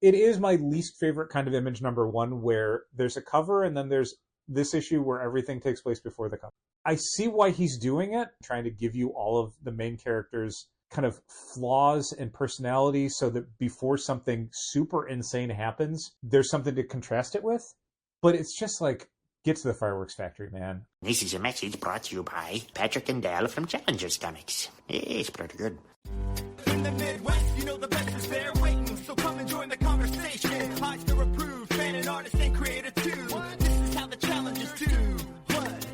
It is my least favorite kind of image number one, where there's a cover and then there's this issue where everything takes place before the cover. I see why he's doing it, trying to give you all of the main characters' kind of flaws and personality so that before something super insane happens, there's something to contrast it with. But it's just like, get to the fireworks factory, man. This is a message brought to you by Patrick and Dale from Challengers Comics. It's pretty good. In the Midwest, you know the best is there waiting, so come and join the conversation. Eisner approved, fan and artist and creator too. This is how the challengers do. What?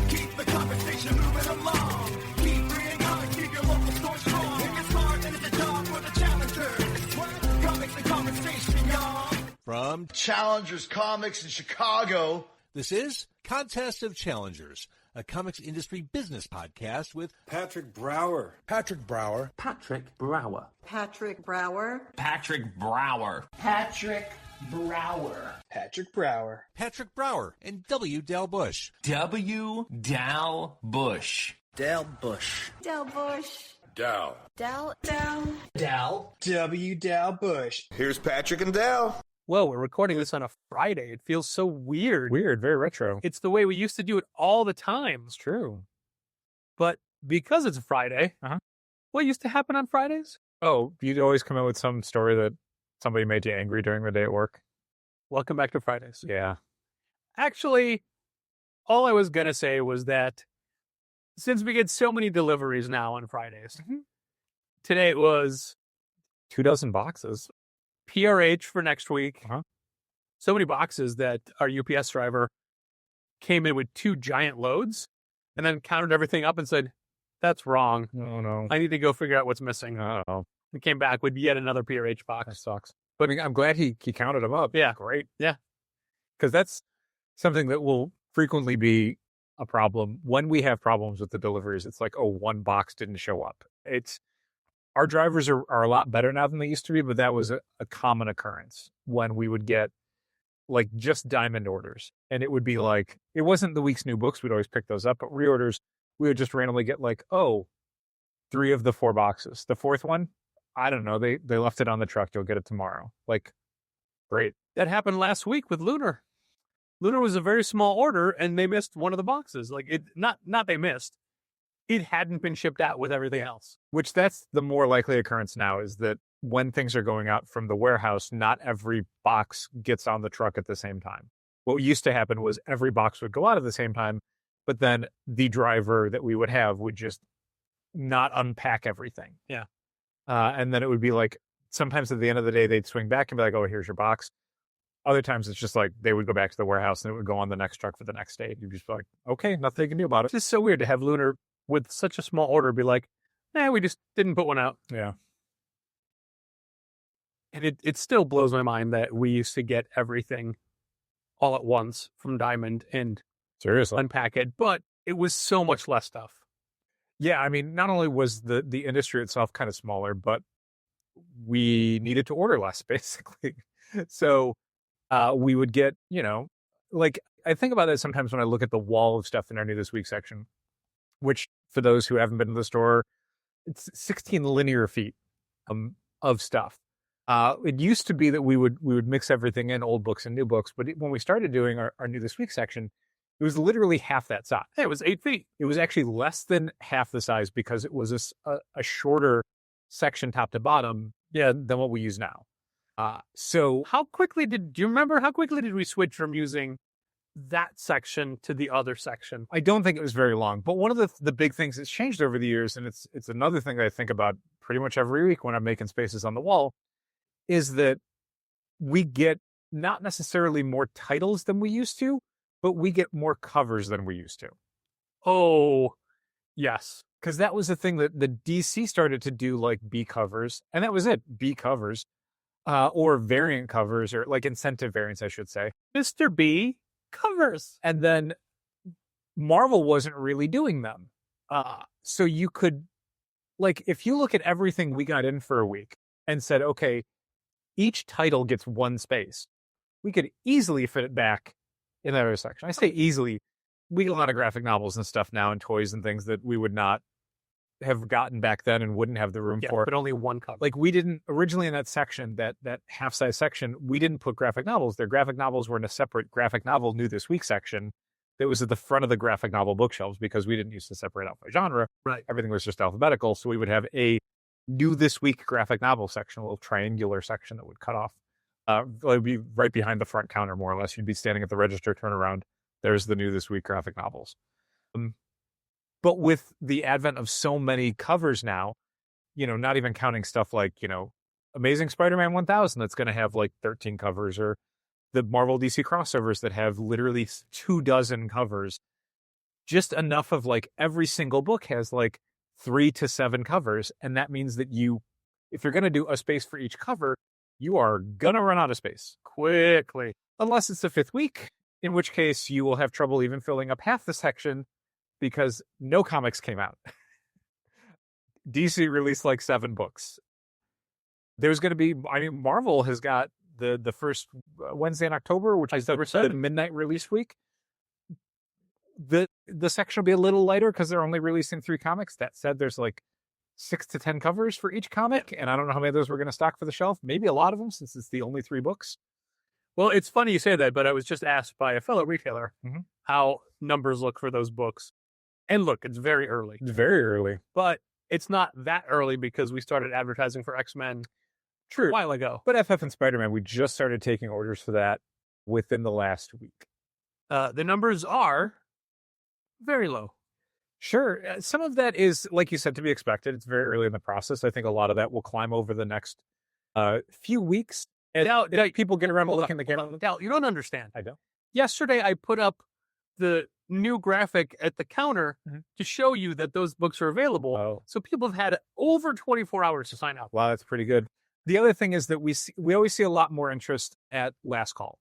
Keep the conversation moving along. Keep reading comics, keep your local store strong. If it's hard, then it's a job for the challengers. What? Comics and conversation, y'all. From Challengers Comics in Chicago. This is Contest of Challengers, a comics industry business podcast with Patrick Brower. Patrick Brower. Patrick Brower. Patrick Brower. Patrick Brower. Patrick Brower. Patrick Brower. Patrick Brower and W. Dal Bush. W. Dal Bush. Dal Bush. Dal Bush. Dal. Dal. Dal. Dal. W. Dal Bush. Here's Patrick and Dal. Whoa, we're recording this on a Friday. It feels so weird. Weird, very retro. It's the way we used to do it all the time. It's true. But because it's a Friday, what used to happen on Fridays? Oh, you'd always come out with some story that somebody made you angry during the day at work. Welcome back to Fridays. Yeah. Actually, all I was going to say was that since we get so many deliveries now on Fridays, today it was 24 boxes. PRH for next week. So many boxes that our UPS driver came in with 2 giant loads and then counted everything up and said, that's wrong. Oh, no. I need to go figure out what's missing. Oh. He came back with yet another PRH box. That sucks. But I mean, I'm glad he counted them up. Yeah. Great. Yeah. Because that's something that will frequently be a problem. When we have problems with the deliveries, it's like, oh, one box didn't show up. Our drivers are a lot better now than they used to be, but that was a common occurrence when we would get like just diamond orders. And it would be like, it wasn't the week's new books. We'd always pick those up, but reorders, we would just randomly get like, 3 of the 4 boxes. The 4th one, I don't know. They left it on the truck. You'll get it tomorrow. Like, great. That happened last week with Lunar. Lunar was a very small order and they missed one of the boxes. Like not they missed. It hadn't been shipped out with everything else. Which that's the more likely occurrence now, is that when things are going out from the warehouse, not every box gets on the truck at the same time. What used to happen was every box would go out at the same time, but then the driver that we would have would just not unpack everything. Yeah. And then it would be like, sometimes at the end of the day, they'd swing back and be like, oh, here's your box. Other times it's just like they would go back to the warehouse and it would go on the next truck for the next day. You'd just be like, okay, nothing you can do about it. It's just so weird to have Lunar with such a small order be like, we just didn't put one out. Yeah. And it still blows my mind that we used to get everything all at once from Diamond and seriously unpack it, but it was so much less stuff. Yeah, I mean, not only was the industry itself kind of smaller, but we needed to order less, basically. So we would get, like, I think about it sometimes when I look at the wall of stuff in our New This Week section, which for those who haven't been to the store, it's 16 linear feet of stuff. It used to be that we would mix everything in, old books and new books, but when we started doing our New This Week section, it was literally half that size. It was 8 feet. It was actually less than half the size because it was a shorter section top to bottom than what we use now. So do you remember how quickly did we switch from using that section to the other section? I don't think it was very long, but one of the big things that's changed over the years, and it's another thing that I think about pretty much every week when I'm making spaces on the wall, is that we get not necessarily more titles than we used to, but we get more covers than we used to. Oh, yes. Because that was the thing that the DC started to do, like B covers, and that was it, B covers, or variant covers, or like incentive variants, I should say. Mr. B covers. And then Marvel wasn't really doing them. So you could, like, if you look at everything we got in for a week and said, okay, each title gets 1 space, we could easily fit it back in that other section. I say easily. We get a lot of graphic novels and stuff now and toys and things that we would not have gotten back then and wouldn't have the room for. but only one cover. Like we didn't originally in that section, that half-size section, we didn't put graphic novels. Their graphic novels were in a separate graphic novel new this week section that was at the front of the graphic novel bookshelves because we didn't used to separate out by genre. Right. Everything was just alphabetical. So we would have a new this week graphic novel section, a little triangular section that would cut off. It would be right behind the front counter, more or less. You'd be standing at the register, turn around. There's the new this week graphic novels. But with the advent of so many covers now, not even counting stuff like, Amazing Spider-Man 1000 that's going to have like 13 covers, or the Marvel DC crossovers that have literally 24 covers. Just enough of like every single book has like 3 to 7 covers. And that means that if you're going to do a space for each cover, you are going to run out of space quickly. Unless it's the 5th week, in which case you will have trouble even filling up half the section because no comics came out. DC released like 7 books. There's going to be, Marvel has got the first Wednesday in October, which is the midnight release week. The section will be a little lighter because they're only releasing 3 comics. That said, there's like 6 to 10 covers for each comic, and I don't know how many of those we're going to stock for the shelf. Maybe a lot of them, since it's the only 3 books. Well, it's funny you say that, but I was just asked by a fellow retailer how numbers look for those books. And look, it's very early. It's very early. But it's not that early because we started advertising for X-Men a while ago. But FF and Spider-Man, we just started taking orders for that within the last week. The numbers are very low. Sure. Some of that is, like you said, to be expected. It's very early in the process. I think a lot of that will climb over the next few weeks. And Now, people get around to looking at the camera. Dal, you don't understand. I don't. Yesterday, I put up the new graphic at the counter to show you that those books are available. Oh. So people have had over 24 hours to sign up. Wow, that's pretty good. The other thing is that we always see a lot more interest at last call.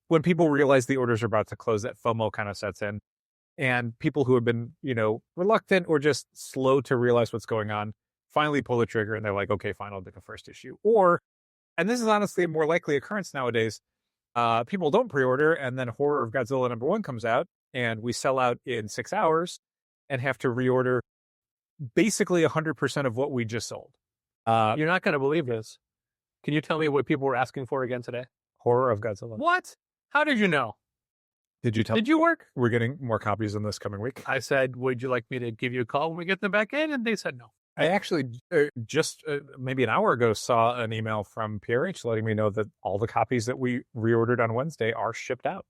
When people realize the orders are about to close, that FOMO kind of sets in. And people who have been, reluctant or just slow to realize what's going on finally pull the trigger and they're like, okay, fine, I'll do the first issue. Or, and this is honestly a more likely occurrence nowadays, people don't pre-order and then Horror of Godzilla #1 comes out and we sell out in 6 hours and have to reorder basically 100% of what we just sold. You're not going to believe this. Can you tell me what people were asking for again today? Horror of Godzilla. What? How did you know? Did you tell? Did you work? We're getting more copies in this coming week. I said, would you like me to give you a call when we get them back in? And they said no. I actually just maybe an hour ago saw an email from PRH letting me know that all the copies that we reordered on Wednesday are shipped out.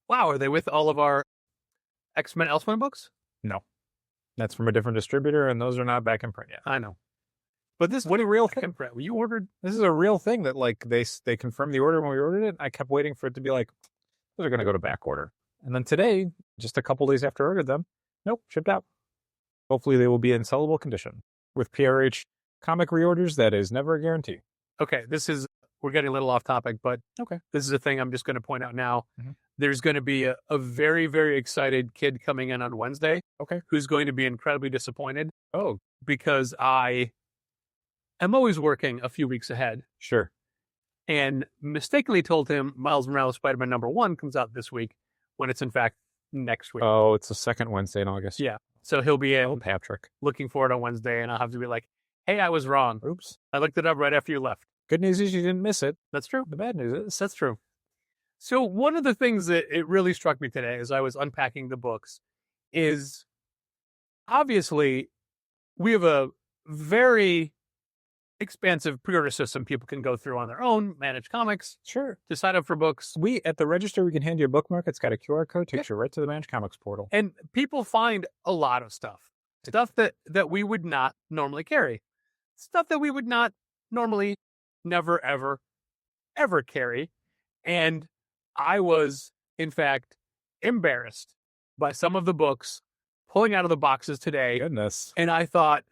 Wow, are they with all of our X-Men Elsewhere books? No. That's from a different distributor, and those are not back in print yet. I know. But this is a real thing. You ordered. This is a real thing that like they confirmed the order when we ordered it. I kept waiting for it to be like, those are going to go to back order. And then today, just a couple days after I ordered them, nope, shipped out. Hopefully they will be in sellable condition. With PRH comic reorders, that is never a guarantee. Okay, we're getting a little off topic, but okay, this is a thing I'm just going to point out now. There's going to be a very, very excited kid coming in on Wednesday. Okay. Who's going to be incredibly disappointed. Oh. Because I am always working a few weeks ahead. Sure. And mistakenly told him Miles Morales Spider-Man #1 comes out this week when it's in fact next week. Oh, it's the second Wednesday in August. Yeah. So he'll be Patrick looking for it on Wednesday, and I'll have to be like, hey, I was wrong. Oops. I looked it up right after you left. Good news is you didn't miss it. That's true. The bad news is that's true. So one of the things that it really struck me today as I was unpacking the books is obviously we have a very expansive pre-order system people can go through on their own, manage comics. Sure. To sign up for books. We, at the register, we can hand you a bookmark. It's got a QR code, takes you right to the Manage Comics portal. And people find a lot of stuff. Stuff that we would not normally carry. Stuff that we would not normally, never, ever carry. And I was, in fact, embarrassed by some of the books pulling out of the boxes today. Goodness. And I thought,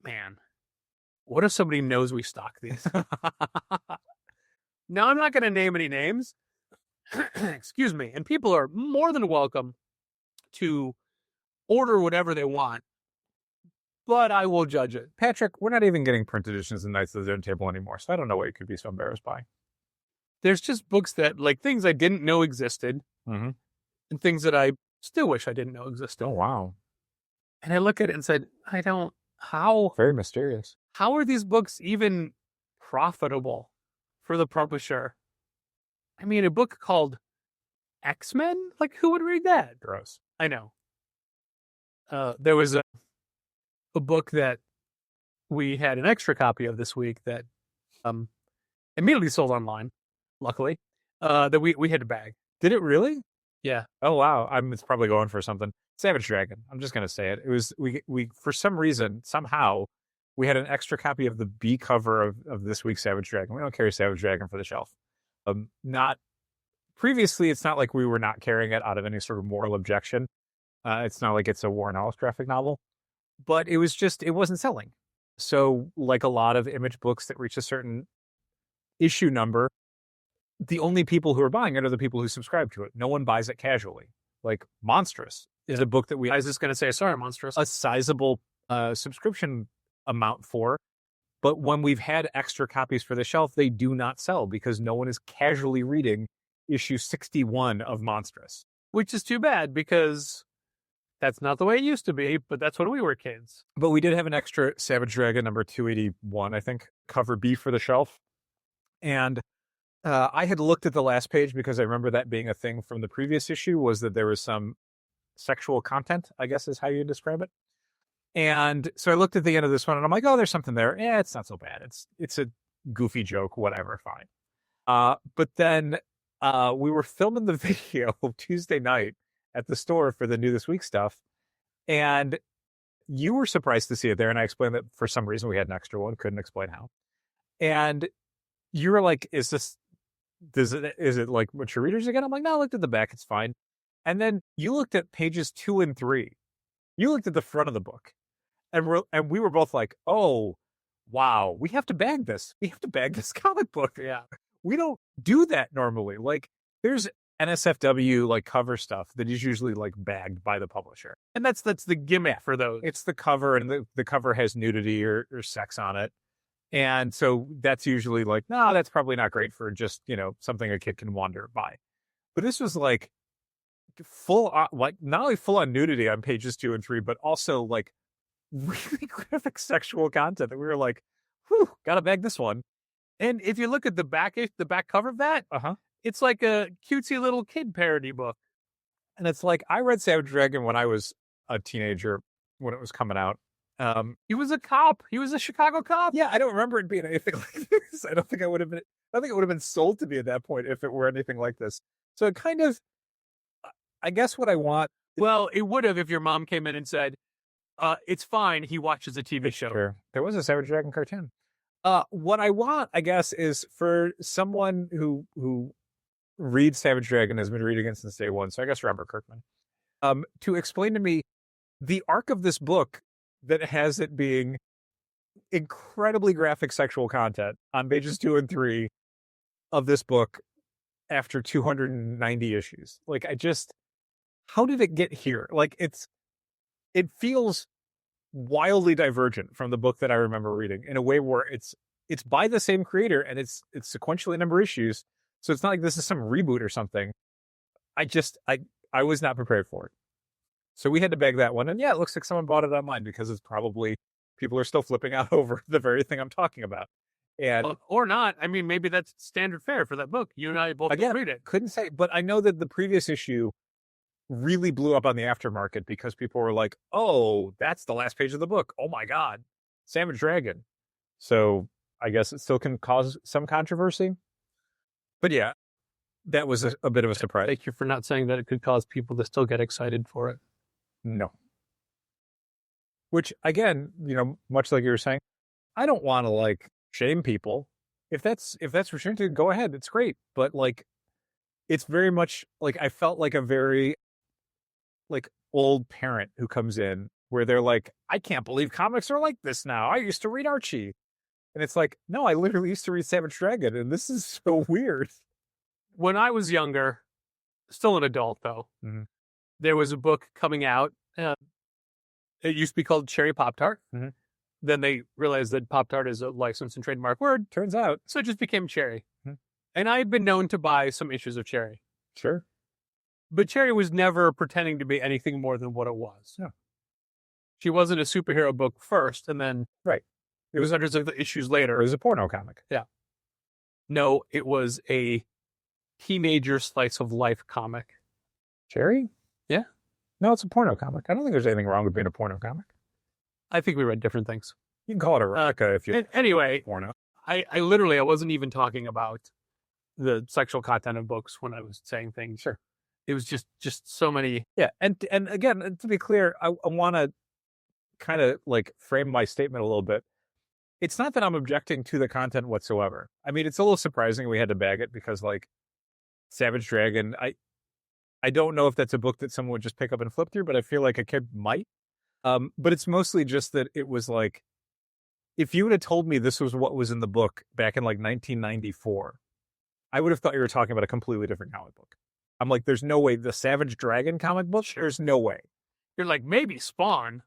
man, what if somebody knows we stock these? Now, I'm not going to name any names. Excuse me. And people are more than welcome to order whatever they want. But I will judge it. Patrick, we're not even getting print editions of Knights of the Dinner Table anymore, so I don't know what you could be so embarrassed by. There's just books that, like, things I didn't know existed, and things that I still wish I didn't know existed. Oh, wow. And I look at it and said, how Very mysterious. are these books even profitable for the publisher? I mean, a book called X-Men? Like, who would read that? Gross. I know. There was a book that we had an extra copy of this week that immediately sold online, luckily, that we had to bag. Did it really? Yeah. Oh wow. It's probably going for something. Savage Dragon. I'm just gonna say it. It was we for some reason, somehow, we had an extra copy of the B cover of this week's Savage Dragon. We don't carry Savage Dragon for the shelf. Not previously, it's not like we were not carrying it out of any sort of moral objection. It's not like it's a Warren Ellis graphic novel, but it wasn't selling. So, like a lot of Image books that reach a certain issue number, the only people who are buying it are the people who subscribe to it. No one buys it casually. Like Monstrous is a book that I was just going to say, sorry, Monstrous. a sizable subscription amount for. But when we've had extra copies for the shelf, they do not sell because no one is casually reading issue 61 of Monstrous. Which is too bad because that's not the way it used to be, but that's when we were kids. But we did have an extra Savage Dragon number 281, I think, cover B for the shelf. And I had looked at the last page because I remember that being a thing from the previous issue, was that there was some sexual content, I guess is how you describe it. And so I looked at the end of this one and I'm like, oh, there's something there. Yeah, it's not so bad. It's a goofy joke, whatever, fine. But then we were filming the video Tuesday night at the store for the New This Week stuff. And you were surprised to see it there. And I explained that for some reason we had an extra one, couldn't explain how. And you were like, is it like mature readers again? I'm like, no, I looked at the back. It's fine. And then you looked at pages 2 and 3. You looked at the front of the book. And we were both like, oh, wow, we have to bag this. We have to bag this comic book. Yeah. We don't do that normally. Like, there's NSFW like cover stuff that is usually like bagged by the publisher. And that's the gimmick for those. It's the cover, and the cover has nudity or sex on it. And so that's usually like, no, that's probably not great for just, something a kid can wander by. But this was like full on, like not only full on nudity on pages 2 and 3, but also like really graphic sexual content that we were like, whew, gotta bag this one. And if you look at the back cover of that, it's like a cutesy little kid parody book. And it's like, I read Savage Dragon when I was a teenager, when it was coming out. He was a cop. He was a Chicago cop. Yeah, I don't remember it being anything like this. I think it would have been sold to me at that point if it were anything like this. So it kind of, I guess what I want. Well, it would have if your mom came in and said, it's fine. He watches a TV show. Sure. There was a Savage Dragon cartoon. What I want, I guess, is for someone who reads Savage Dragon, has been reading it since day one. So I guess Robert Kirkman, to explain to me the arc of this book that has it being incredibly graphic sexual content on pages 2 and 3 of this book after 290 issues. Like, how did it get here? Like, it feels wildly divergent from the book that I remember reading in a way where it's by the same creator and it's sequentially number issues. So it's not like this is some reboot or something. I was not prepared for it. So we had to bag that one. And yeah, it looks like someone bought it online because it's probably people are still flipping out over the very thing I'm talking about. And or not. I mean, maybe that's standard fare for that book. You and I both read it. Couldn't say, but I know that the previous issue really blew up on the aftermarket because people were like, oh, that's the last page of the book. Oh my God, Savage Dragon. So I guess it still can cause some controversy. But yeah, that was a bit of a surprise. Thank you for not saying that it could cause people to still get excited for it. No. Which, again, much like you were saying, I don't want to like shame people. If that's what you're into, go ahead. It's great. But like, it's very much like I felt like a very like old parent who comes in where they're like, I can't believe comics are like this now. I used to read Archie. And it's like, no, I literally used to read Savage Dragon, and this is so weird. When I was younger, still an adult though, there was a book coming out. It used to be called Cherry Pop-Tart. Then they realized that Pop-Tart is a licensed and trademark word. Turns out. So it just became Cherry. And I had been known to buy some issues of Cherry. Sure. But Cherry was never pretending to be anything more than what it was. Yeah. She wasn't a superhero book first, and then Right. it was hundreds of issues It later. was a porno comic. No, it was a teenager slice of life comic. Cherry? Yeah. No, it's a porno comic. I don't think there's anything wrong with being a porno comic. I think we read different things. You can call it erotica if you Anyway, porno. I wasn't even talking about the sexual content of books when I was saying things. Sure. It was just so many. Yeah, and again, to be clear, I want to kind of like frame my statement a little bit. It's not that I'm objecting to the content whatsoever. I mean, it's a little surprising we had to bag it because, like, Savage Dragon, I don't know if that's a book that someone would just pick up and flip through, but I feel like a kid might. But it's mostly just that it was like, if you would have told me this was what was in the book back in like 1994, I would have thought you were talking about a completely different comic book. I'm like, there's no way. The Savage Dragon comic book? There's no way. You're like, maybe Spawn.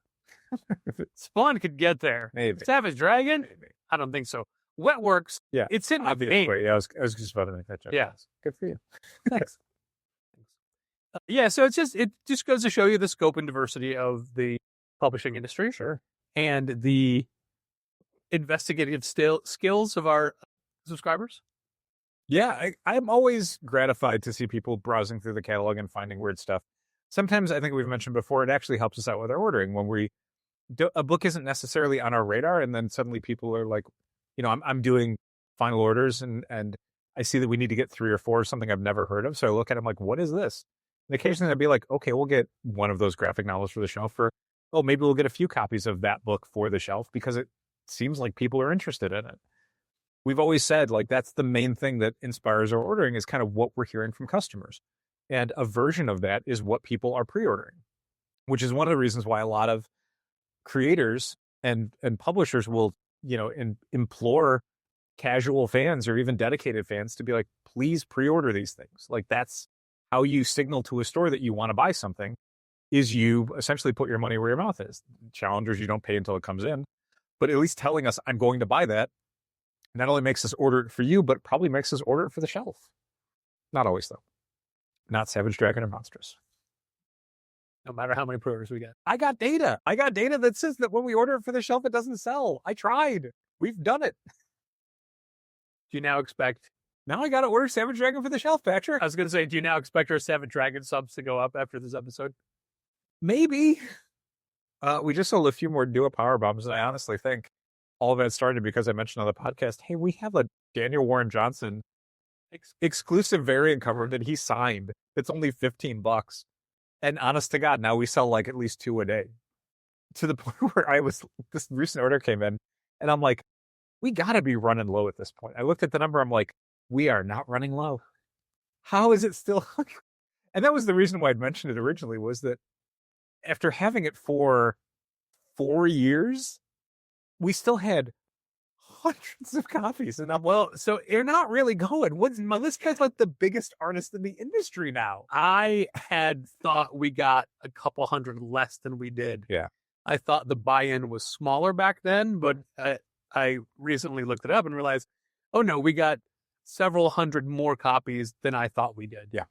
Spawn could get there. Maybe. Savage Dragon? Maybe. I don't think so. Wetworks, Yeah. it's in my Obviously. vein. Yeah, I was just about to make that joke. Yeah. Good for you. Thanks. Yeah, so it just goes to show you the scope and diversity of the publishing industry. Sure. And the investigative skills of our subscribers. Yeah, I'm always gratified to see people browsing through the catalog and finding weird stuff. Sometimes, I think we've mentioned before, it actually helps us out with our ordering when a book isn't necessarily on our radar, and then suddenly people are like, I'm doing final orders, and I see that we need to get 3 or 4, something I've never heard of. So I look at it, I'm like, what is this? And occasionally I'd be like, okay, we'll get one of those graphic novels for the shelf, maybe we'll get a few copies of that book for the shelf because it seems like people are interested in it. We've always said, like, that's the main thing that inspires our ordering is kind of what we're hearing from customers. And a version of that is what people are pre-ordering, which is one of the reasons why a lot of creators and publishers will, implore casual fans or even dedicated fans to be like, please pre-order these things. Like, that's how you signal to a store that you want to buy something, is you essentially put your money where your mouth is. Challengers, you don't pay until it comes in, but at least telling us I'm going to buy that not only makes us order it for you, but probably makes us order it for the shelf. Not always, though. Not Savage Dragon or Monstrous. No matter how many pre-orders we get. I got data that says that when we order it for the shelf, it doesn't sell. I tried. We've done it. Do you now expect... Now I got to order Savage Dragon for the shelf, Patrick. I was going to say, do you now expect our Savage Dragon subs to go up after this episode? Maybe. We just sold a few more Duo Power Bombs, and I honestly think all of that started because I mentioned on the podcast, hey, we have a Daniel Warren Johnson exclusive variant cover that he signed. It's only $15. And honest to God, now we sell like at least 2 a day. To the point where this recent order came in, and I'm like, we got to be running low at this point. I looked at the number, I'm like, we are not running low. How is it still? And that was the reason why I'd mentioned it originally, was that after having it for 4 years, we still had hundreds of copies. And so you're not really going. This guy's like the biggest artist in the industry now. I had thought we got a couple hundred less than we did. Yeah. I thought the buy-in was smaller back then, but I recently looked it up and realized, oh no, we got several hundred more copies than I thought we did. Yeah.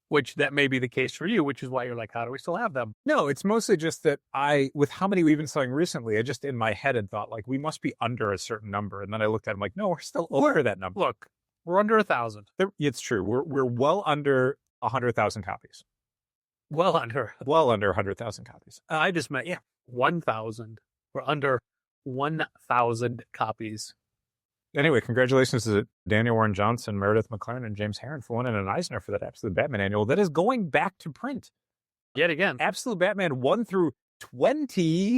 Which that may be the case for you, which is why you're like, how do we still have them? No, it's mostly just that with how many we've been selling recently, I just in my head had thought, like, we must be under a certain number. And then I looked at it, I'm like, no, we're still over that number. Look, we're under 1,000. It's true. We're well under 100,000 copies. Well under 100,000 copies. I just meant, 1,000. We're under 1,000 copies. Anyway, congratulations to Daniel Warren Johnson, Meredith McLaren, and James Herron for winning an Eisner for that Absolute Batman annual that is going back to print. Yet again. Absolute Batman 1 through 20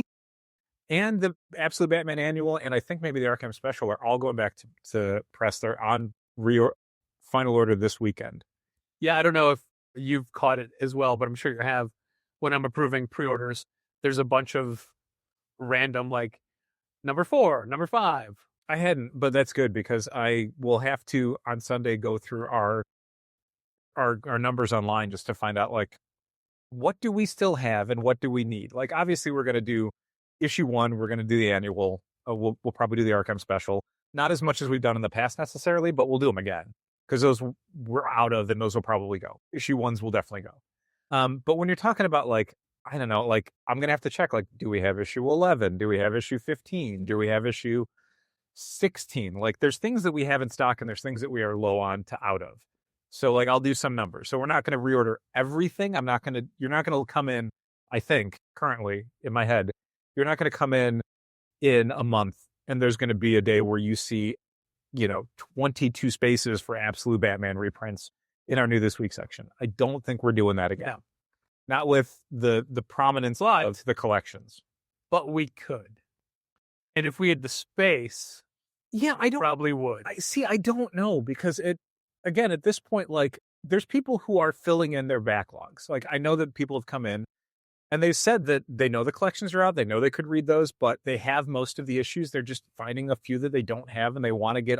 and the Absolute Batman annual, and I think maybe the Arkham Special are all going back to press. They're on final order this weekend. Yeah, I don't know if you've caught it as well, but I'm sure you have. When I'm approving pre-orders, there's a bunch of random, like, number 4, number 5. I hadn't, but that's good because I will have to on Sunday go through our numbers online just to find out, like, what do we still have and what do we need? Like, obviously we're going to do issue 1. We're going to do the annual. We'll probably do the Arkham Special. Not as much as we've done in the past necessarily, but we'll do them again because those we're out of and those will probably go. Issue 1s will definitely go. But when you're talking about, like, I don't know, like, I'm going to have to check, like, do we have issue 11? Do we have issue 15? Do we have issue 16? Like, there's things that we have in stock and there's things that we are low on to out of. So, like, I'll do some numbers. So we're not going to reorder everything. You're not going to come in, I think, currently in my head, you're not going to come in a month and there's going to be a day where you see, 22 spaces for absolute Batman reprints in our new this week section. I don't think we're doing that again. No. Not with the prominence of the collections. But we could. And if we had the space, Yeah, I don't probably would. I don't know, because again, at this point, like, there's people who are filling in their backlogs. Like, I know that people have come in and they've said that they know the collections are out. They know they could read those, but they have most of the issues. They're just finding a few that they don't have, and they want to get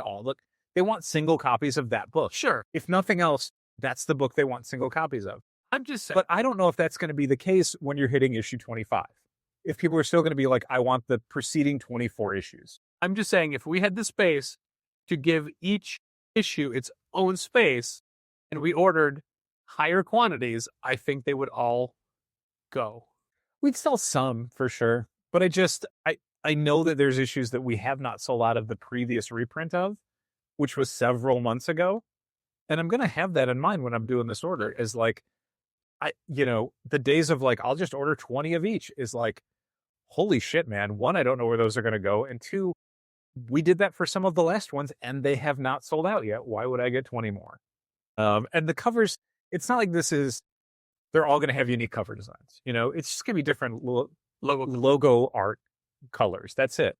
they want single copies of that book. Sure. If nothing else, that's the book they want single copies of. I'm just saying. But I don't know if that's going to be the case when you're hitting issue 25. If people are still going to be like, I want the preceding 24 issues. I'm just saying, if we had the space to give each issue its own space and we ordered higher quantities, I think they would all go. We'd sell some for sure. But I know that there's issues that we have not sold out of the previous reprint of, which was several months ago. And I'm going to have that in mind when I'm doing this order, is like, the days of like, I'll just order 20 of each is like, holy shit, man. One, I don't know where those are going to go. And two, we did that for some of the last ones and they have not sold out yet. Why would I get 20 more? And the covers, it's not like they're all going to have unique cover designs. It's just going to be different logo art colors. That's it.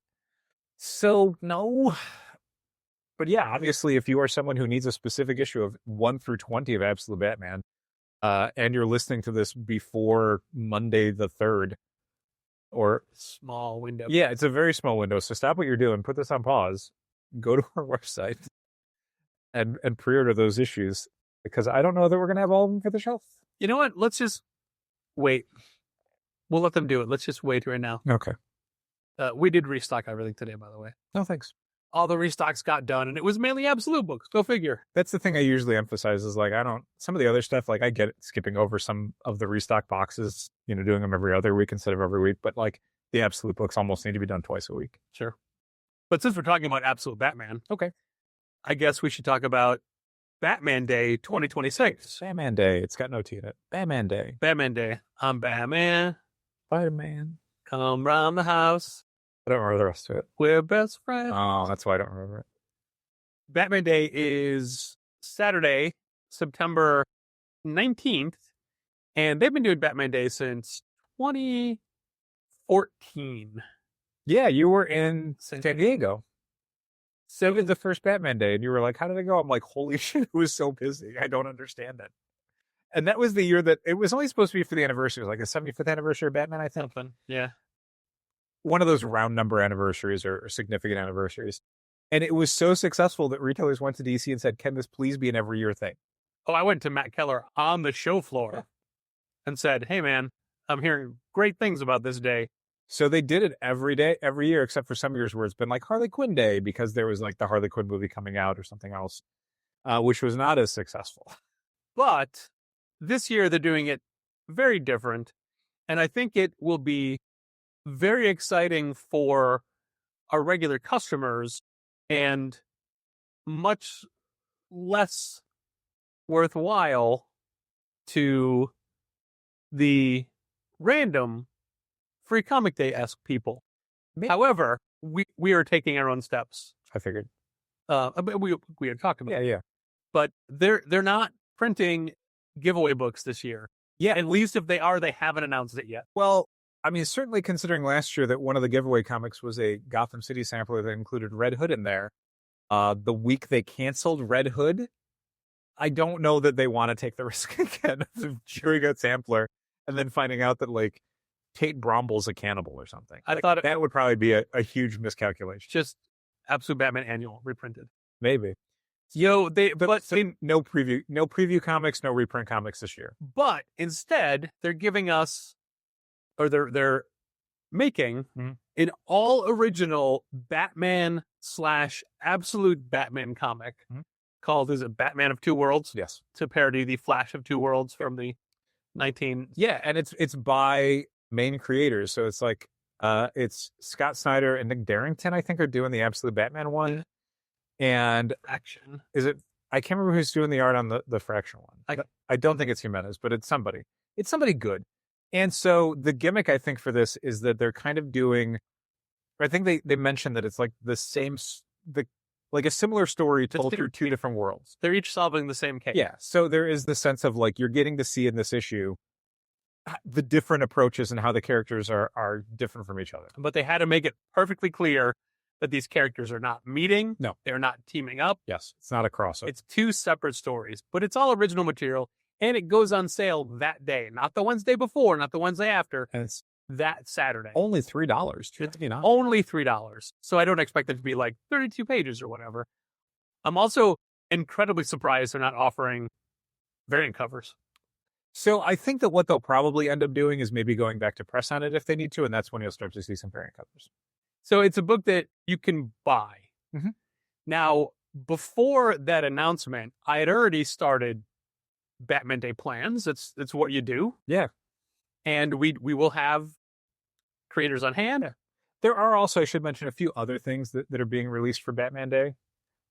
So no, but yeah, obviously if you are someone who needs a specific issue of 1 through 20 of Absolute Batman, and you're listening to this before Monday the 3rd, or small window. Yeah, it's a very small window. So stop what you're doing, put this on pause, go to our website and pre-order those issues, because I don't know that we're going to have all of them for the shelf. You know what? Let's just wait. We'll let them do it. Let's just wait right now. Okay. We did restock everything today, by the way. No, thanks. All the restocks got done, and it was mainly Absolute books. Go figure. That's the thing I usually emphasize is like, some of the other stuff, like I get it, skipping over some of the restock boxes, doing them every other week instead of every week. But like the Absolute books almost need to be done twice a week. Sure. But since we're talking about Absolute Batman, okay, I guess we should talk about Batman Day 2026. Batman Day. It's got no T in it. Batman Day. Batman Day. I'm Batman. Spider-Man. Come round the house. I don't remember the rest of it. We're best friends. Oh, that's why I don't remember it. Batman Day is Saturday, September 19th, and they've been doing Batman Day since 2014. Yeah, you were in San Diego. So did the first Batman Day, and you were like, how did it go? I'm like, holy shit, it was so busy. I don't understand it. And that was the year that it was only supposed to be for the anniversary. It was like the 75th anniversary of Batman, I think. Something, yeah. One of those round number anniversaries or significant anniversaries. And it was so successful that retailers went to DC and said, can this please be an every year thing? Oh, I went to Matt Keller on the show floor and said, hey, man, I'm hearing great things about this day. So they did it every year, except for some years where it's been like Harley Quinn Day because there was like the Harley Quinn movie coming out or something else, which was not as successful. But this year they're doing it very different. And I think it will be very exciting for our regular customers and much less worthwhile to the random Free Comic Day-esque people. However, we are taking our own steps. I figured. We had talked about it. Yeah. But they're not printing giveaway books this year. Yeah. At least if they are, they haven't announced it yet. Well, I mean, certainly considering last year that one of the giveaway comics was a Gotham City sampler that included Red Hood in there. The week they canceled Red Hood, I don't know that they want to take the risk again of doing a sampler and then finding out that like Tate Bromble's a cannibal or something. I thought that would probably be a huge miscalculation. Just Absolute Batman Annual reprinted. Maybe. No preview comics, no reprint comics this year. But instead, they're giving us, or they're making an all original Batman / Absolute Batman comic called, is it Batman of Two Worlds? Yes. To parody the Flash of Two Worlds from the 19. Yeah, and it's by main creators, so it's like it's Scott Snyder and Nick Darrington, I think, are doing the Absolute Batman one, and Action. is it? I can't remember who's doing the art on the Fraction one. I don't think it's Jimenez, but it's somebody. It's somebody good. And so the gimmick, I think, for this is that they're kind of doing. I think they mentioned that it's like the same, like a similar story told through two different worlds. They're each solving the same case. Yeah. So there is the sense of like you're getting to see in this issue the different approaches and how the characters are different from each other. But they had to make it perfectly clear that these characters are not meeting. No. They're not teaming up. Yes. It's not a crossover. It's two separate stories, but it's all original material, and it goes on sale that day, not the Wednesday before, not the Wednesday after. And it's that Saturday. only $3. Only $3. So I don't expect it to be like 32 pages or whatever. I'm also incredibly surprised they're not offering variant covers. So I think that what they'll probably end up doing is maybe going back to press on it if they need to, and that's when you'll start to see some variant covers. So it's a book that you can buy. Mm-hmm. Now, before that announcement, I had already started Batman Day plans. It's what you do. Yeah. And we will have creators on hand. There are also, I should mention, a few other things that are being released for Batman Day.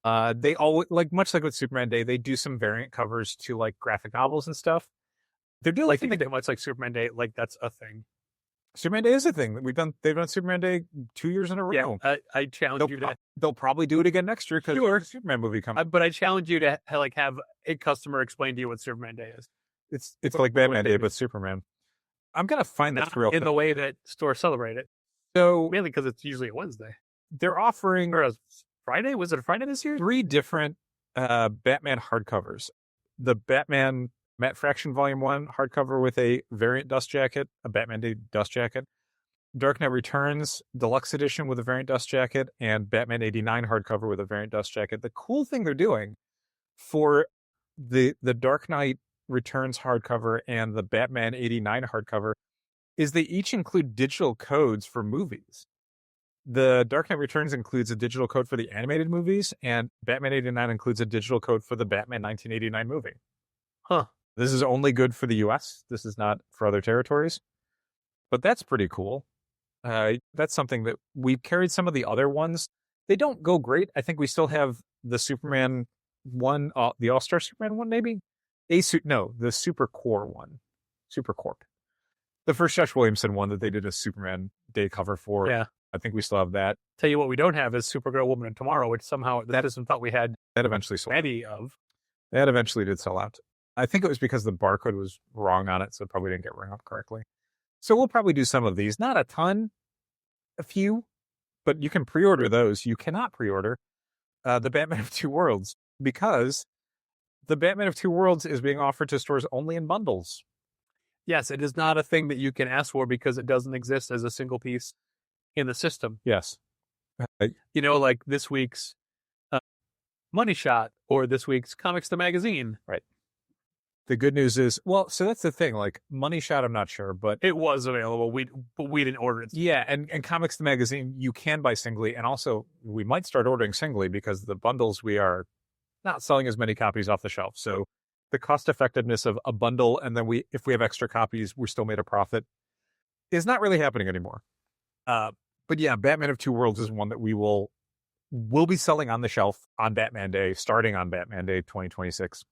They always, like much like with Superman Day, they do some variant covers to like graphic novels and stuff. They're doing like that much like Superman Day, like that's a thing. Superman Day is a thing that we've done. They've done Superman Day 2 years in a row. Yeah, I challenge you to. They'll probably do it again next year because there's a Superman movie coming. But I challenge you to like have a customer explain to you what Superman Day is. It's like Batman Day, but Superman. I'm gonna find that real in the way that stores celebrate it. So mainly because it's usually a Wednesday. They're offering or a Friday. Was it a Friday this year? 3 different Batman hardcovers. The Batman Matt Fraction Volume 1 hardcover with a variant dust jacket, a Batman Day dust jacket. Dark Knight Returns Deluxe Edition with a variant dust jacket, and Batman 89 hardcover with a variant dust jacket. The cool thing they're doing for the Dark Knight Returns hardcover and the Batman 89 hardcover is they each include digital codes for movies. The Dark Knight Returns includes a digital code for the animated movies, and Batman 89 includes a digital code for the Batman 1989 movie. Huh. This is only good for the US. This is not for other territories. But that's pretty cool. That's something that we've carried some of the other ones. They don't go great. I think we still have the Superman one, the All-Star Superman one, maybe? The Super Core one. Super Corp. The first Josh Williamson one that they did a Superman Day cover for. Yeah. I think we still have that. Tell you what we don't have is Supergirl, Woman, and Tomorrow, which somehow that isn't thought we had. That eventually sold. Many of. That eventually did sell out. I think it was because the barcode was wrong on it, so it probably didn't get rung up correctly. So we'll probably do some of these. Not a ton, a few, but you can pre-order those. You cannot pre-order the Batman of Two Worlds because the Batman of Two Worlds is being offered to stores only in bundles. Yes, it is not a thing that you can ask for because it doesn't exist as a single piece in the system. Yes. Like this week's Money Shot or this week's Comics the Magazine. Right. The good news is, so that's the thing. Like Money Shot, I'm not sure, but it was available. But we didn't order it. Yeah, and Comics the Magazine, you can buy singly, and also we might start ordering singly because the bundles we are not selling as many copies off the shelf. So the cost effectiveness of a bundle, and then if we have extra copies, we're still made a profit, is not really happening anymore. But yeah, Batman of Two Worlds is one that we'll be selling on the shelf on Batman Day, starting on Batman Day 2026.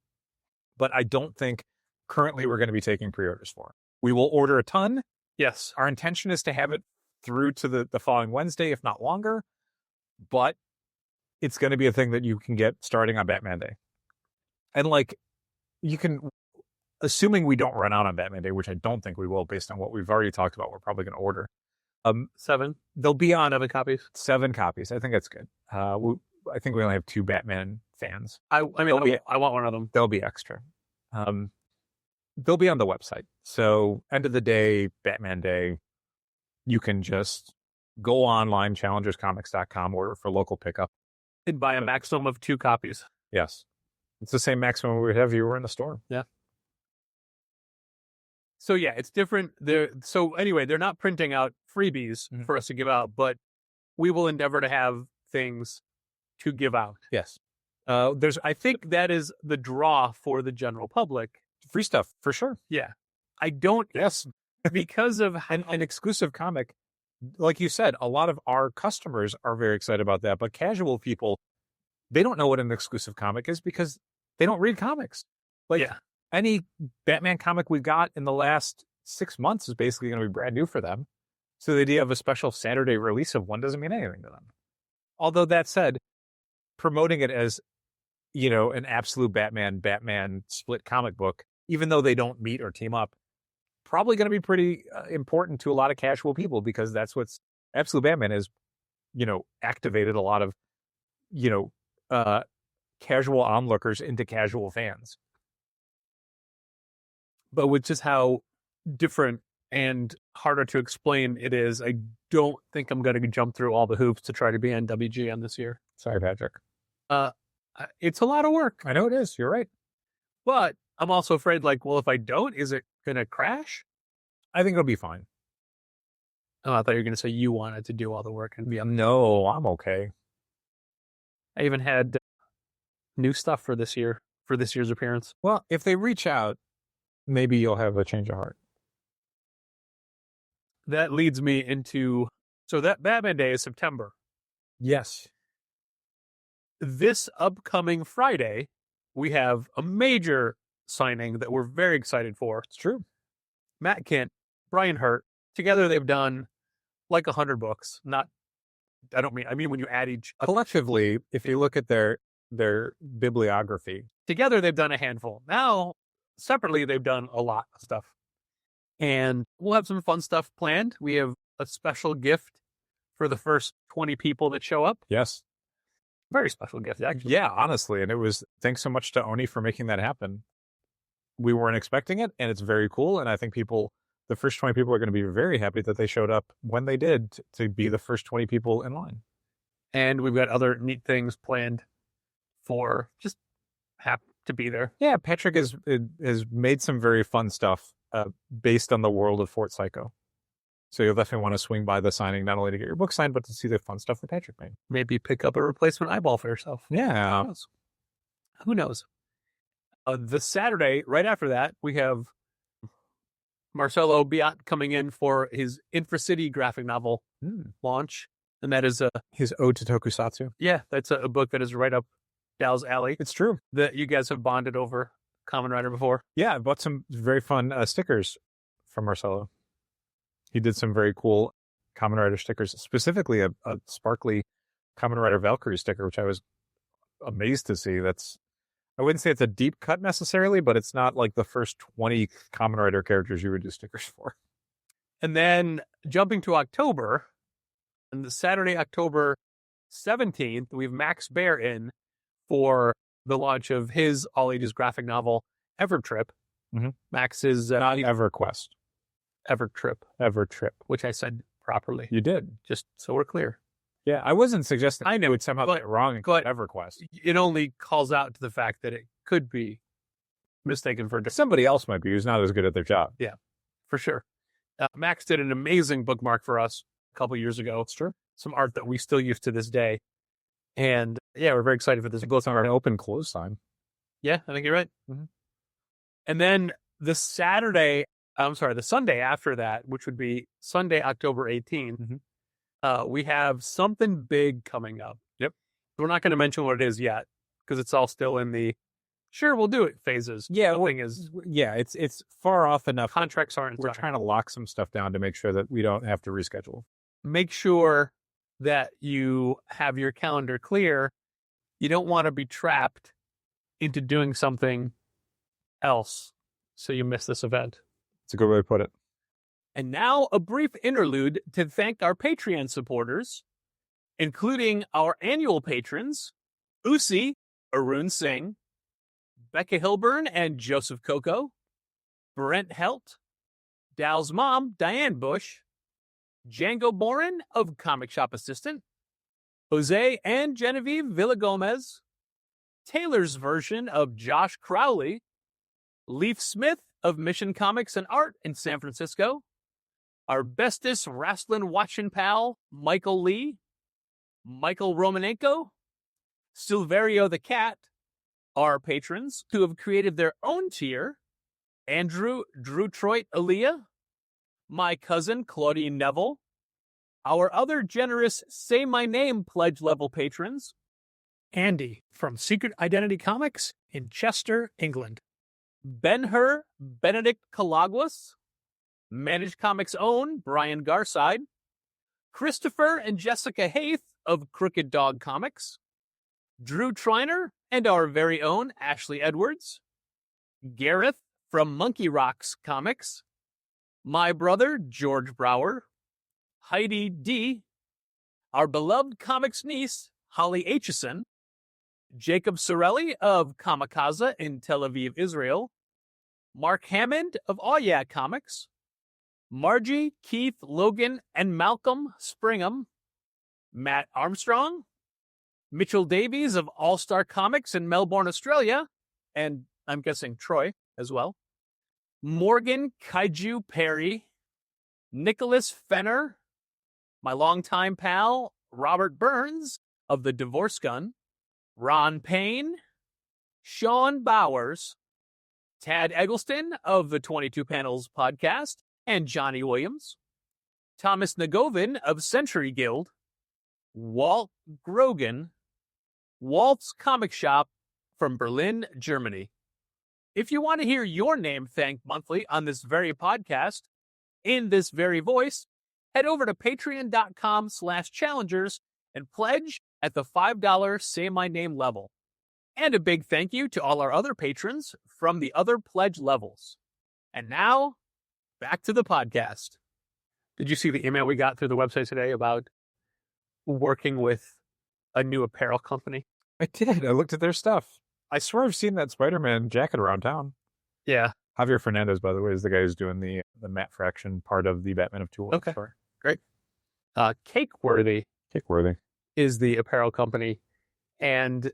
But I don't think currently we're going to be taking pre-orders for. We will order a ton. Yes. Our intention is to have it through to the following Wednesday, if not longer. But it's going to be a thing that you can get starting on Batman Day. And you can, assuming we don't run out on Batman Day, which I don't think we will based on what we've already talked about, we're probably going to order. 7. They'll be on 7 copies. 7 copies. I think that's good. I think we only have 2 Batman fans. I want one of them. They'll be extra. They'll be on the website. So end of the day, Batman Day, you can just go online, challengerscomics.com, order for local pickup. And buy a maximum of 2 copies. Yes. It's the same maximum we would have if you were in the store. Yeah. So yeah, it's different. They're not printing out freebies for us to give out, but we will endeavor to have things to give out. Yes. I think that is the draw for the general public. Free stuff, for sure. Yeah. I don't, Yes. because of how, An exclusive comic, like you said, a lot of our customers are very excited about that. But casual people, they don't know what an exclusive comic is because they don't read comics. Like yeah. any Batman comic we got in the last 6 months is basically going to be brand new for them. So the idea of a special Saturday release of one doesn't mean anything to them. Although that said, promoting it as, an absolute Batman split comic book, even though they don't meet or team up, probably going to be pretty important to a lot of casual people because that's what's absolute Batman is, activated a lot of, casual onlookers into casual fans. But with just how different and harder to explain it is, I don't think I'm going to jump through all the hoops to try to be on WGN this year. Sorry, Patrick. It's a lot of work, I know it is. You're right. but I'm also afraid, if I don't, is it going to crash? I think it'll be fine. Oh, I thought you were going to say you wanted to do all the work. And No, I'm okay. I even had new stuff for this year's appearance. Well, if they reach out, maybe you'll have a change of heart. That leads me into, so that Batman Day is September. Yes. This upcoming Friday, we have a major signing that we're very excited for. It's true. Matt Kent, Brian Hurt, together they've done like 100 books. I mean when you add each. Collectively, if you look at their bibliography, Together they've done a handful. Now, separately, they've done a lot of stuff. And we'll have some fun stuff planned. We have a special gift for the first 20 people that show up. yes. Very special gift, actually. Yeah, honestly. And it was, thanks so much to Oni for making that happen. We weren't expecting it, and it's very cool. And I think the first 20 people are going to be very happy that they showed up when they did to be the first 20 people in line. And we've got other neat things planned for just happy to be there. Yeah, Patrick has made some very fun stuff based on the world of Fort Psycho. So you'll definitely want to swing by the signing, not only to get your book signed, but to see the fun stuff that Patrick made. Maybe pick up a replacement eyeball for yourself. Yeah. Who knows? The Saturday, right after that, we have Marcelo Biot coming in for his Infracity graphic novel launch. And that is his ode to Tokusatsu. Yeah, that's a book that is right up Dal's alley. It's true. That you guys have bonded over Kamen Rider before. Yeah, I bought some very fun stickers from Marcelo. He did some very cool Kamen Rider stickers, specifically a sparkly Kamen Rider Valkyrie sticker, which I was amazed to see. I wouldn't say it's a deep cut necessarily, but it's not like the first 20 Kamen Rider characters you would do stickers for. And then jumping to October, on the Saturday, October 17th, we have Max Bear in for the launch of his all-ages graphic novel, Evertrip. Mm-hmm. Max's... not EverQuest. Evertrip, which I said properly. You did. Just so we're clear. Yeah, I wasn't suggesting I know, it would somehow get wrong and call it EverQuest. It only calls out to the fact that it could be mistaken for... Somebody else might be who's not as good at their job. Yeah, for sure. Max did an amazing bookmark for us a couple years ago. It's true. Some art that we still use to this day. And yeah, we're very excited for this. It goes on an open close sign. Yeah, I think you're right. Mm-hmm. And then the Sunday after that, which would be Sunday, October 18th, we have something big coming up. Yep. We're not going to mention what it is yet because it's all still in the sure, we'll do it phases. Yeah. It's far off enough. Contracts aren't. We're trying to lock some stuff down to make sure that we don't have to reschedule. Make sure that you have your calendar clear. You don't want to be trapped into doing something else so you miss this event. It's a good way to put it. And now a brief interlude to thank our Patreon supporters, including our annual patrons, Usi, Arun Singh, Becca Hilburn and Joseph Coco, Brent Helt, Dal's mom, Diane Bush, Django Boren of Comic Shop Assistant, Jose and Genevieve Villagomez, Taylor's version of Josh Crowley, Leaf Smith of Mission Comics and Art in San Francisco, our bestest wrestling watching pal, Michael Lee, Michael Romanenko, Silverio the Cat, our patrons who have created their own tier, Andrew Troit Aaliyah, my cousin Claudine Neville, our other generous Say My Name pledge level patrons, Andy from Secret Identity Comics in Chester, England. Ben-Hur Benedict Calaguas, Managed Comics' own Brian Garside, Christopher and Jessica Haith of Crooked Dog Comics, Drew Triner and our very own Ashley Edwards, Gareth from Monkey Rocks Comics, my brother George Brower, Heidi D., our beloved comics niece Holly Aitchison, Jacob Sorelli of Kamikaze in Tel Aviv, Israel, Mark Hammond of Aw Yeah Comics, Margie, Keith, Logan, and Malcolm Springham, Matt Armstrong, Mitchell Davies of All Star Comics in Melbourne, Australia, and I'm guessing Troy as well, Morgan Kaiju Perry, Nicholas Fenner, my longtime pal Robert Burns of The Divorce Gun, Ron Payne, Sean Bowers, Tad Eggleston of the 22 Panels podcast, and Johnny Williams, Thomas Nagovin of Century Guild, Walt Grogan, Walt's Comic Shop from Berlin, Germany. If you want to hear your name thanked monthly on this very podcast, in this very voice, head over to patreon.com/challengers and pledge at the $5 Say My Name level. And a big thank you to all our other patrons from the other pledge levels. And now, back to the podcast. Did you see the email we got through the website today about working with a new apparel company? I did. I looked at their stuff. I swear I've seen that Spider-Man jacket around town. Yeah. Javier Fernandez, by the way, is the guy who's doing the matte fraction part of the Batman of Two. Okay. Great. Cakeworthy is the apparel company. And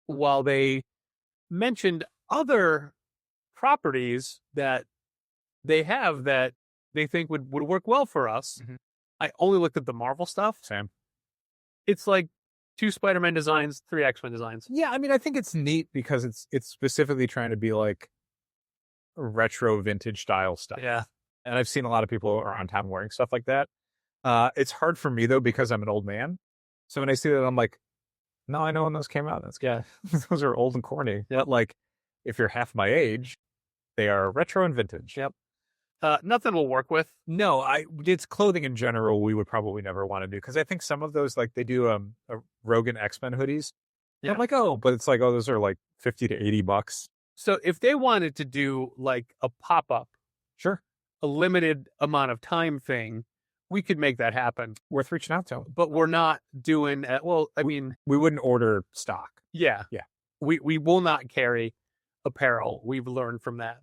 while they mentioned other properties that they have that they think would work well for us, I only looked at the Marvel stuff. Sam. It's like 2 Spider-Man designs, 3 X-Men designs. Yeah, I mean, I think it's neat because it's specifically trying to be like retro vintage style stuff. Yeah. And I've seen a lot of people around town wearing stuff like that. It's hard for me, though, because I'm an old man. So when I see that, I'm like, no, I know when those came out. Those are old and corny. Yep. But like, if you're half my age, they are retro and vintage. Yep. Nothing we'll work with. No, it's clothing in general we would probably never want to do. Because I think some of those, like they do a Rogan X-Men hoodies. Yeah. I'm like, but it's like, those are like $50 to $80. So if they wanted to do like a pop-up, sure, a limited amount of time thing, we could make that happen. Worth reaching out to. But we're not doing, we wouldn't order stock. Yeah. Yeah. We will not carry apparel. We've learned from that.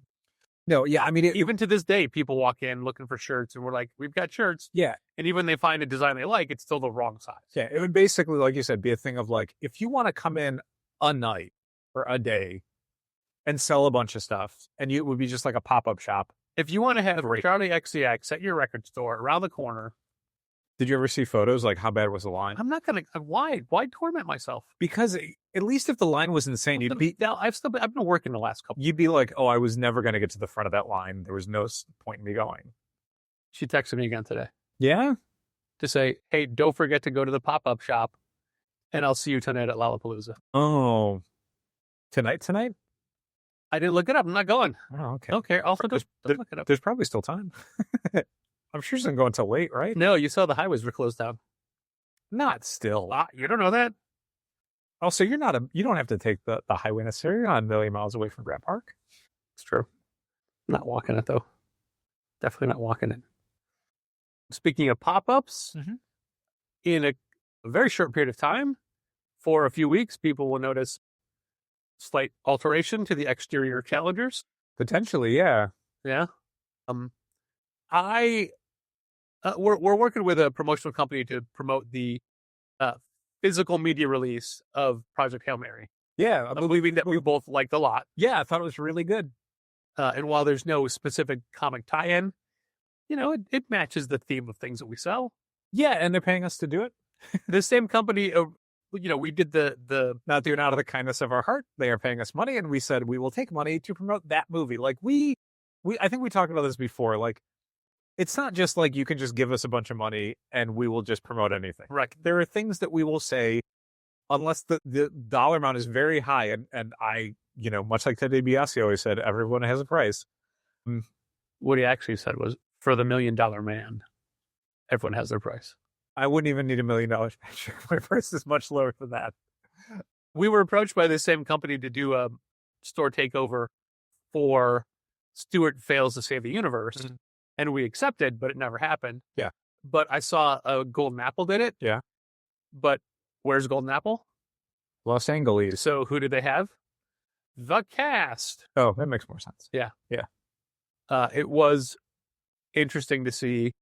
No, yeah. I mean, even to this day, people walk in looking for shirts and we're like, we've got shirts. Yeah. And even they find a design they like, it's still the wrong size. Yeah. It would basically, like you said, be a thing of like, if you want to come in a night or a day and sell a bunch of stuff, and it would be just like a pop-up shop. If you want to have Charlie XCX at your record store around the corner. Did you ever see photos? Like, how bad was the line? I'm not going to, why torment myself? Because at least if the line was insane, you'd be, now I've been working the last couple. You'd be like, I was never going to get to the front of that line. There was no point in me going. She texted me again today. Yeah? To say, hey, don't forget to go to the pop-up shop and I'll see you tonight at Lollapalooza. Oh, tonight? I didn't look it up. I'm not going. Oh, okay. Okay. Also, don't look it up. There's probably still time. I'm sure she's going to go until late, right? No, you saw the highways were closed down. Not still. You don't know that? Oh, so you don't have to take the highway necessarily. You're not a million miles away from Grant Park. It's true. I'm not walking it, though. Definitely not walking it. Speaking of pop-ups, in a very short period of time, for a few weeks, people will notice slight alteration to the exterior challengers. Potentially, yeah. Yeah. We're working with a promotional company to promote the physical media release of Project Hail Mary. Yeah. I'm believing that we both liked a lot. Yeah, I thought it was really good. And while there's no specific comic tie-in, it matches the theme of things that we sell. Yeah, and they're paying us to do it. The same company we did the Not doing out of the kindness of our heart. They are paying us money, and we said we will take money to promote that movie. Like I think we talked about this before. Like, it's not just like you can just give us a bunch of money and we will just promote anything. right. There are things that we will say unless the dollar amount is very high. And I, much like Ted DiBiase always said, everyone has a price. What he actually said was, for the $1 million man, everyone has their price. I wouldn't even need $1 million. Patrick. My price is much lower than that. We were approached by the same company to do a store takeover for Stuart Fails to Save the Universe. Mhm. And we accepted, but it never happened. Yeah. But I saw a Golden Apple did it. Yeah. But where's Golden Apple? Los Angeles. So who did they have? The cast. Oh, that makes more sense. Yeah. Yeah. It was interesting to see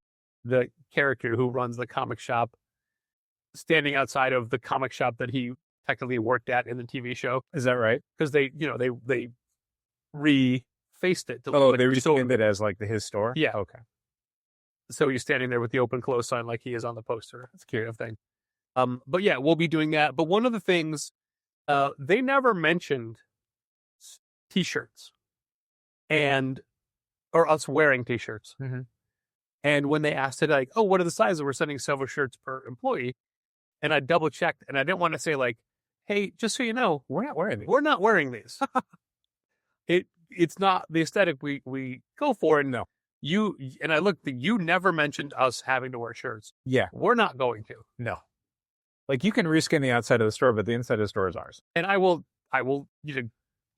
the character who runs the comic shop standing outside of the comic shop that he technically worked at in the TV show. Is that right? Because they refaced it. To Oh, look they like- renamed it as like his store? Yeah. Okay. So he's standing there with the open close sign like he is on the poster. It's a cute thing. But yeah, we'll be doing that. But one of the things, they never mentioned t-shirts or us wearing t-shirts. Mhm. And when they asked it, like, oh, what are the sizes? We're sending several shirts per employee. And I double checked, and I didn't want to say like, hey, just so you know, We're not wearing these. we're not wearing these. It's not the aesthetic we go for. And No. you and I looked, you never mentioned us having to wear shirts. Yeah. We're not going to. No. Like, you can reskin the outside of the store, but the inside of the store is ours. And I will do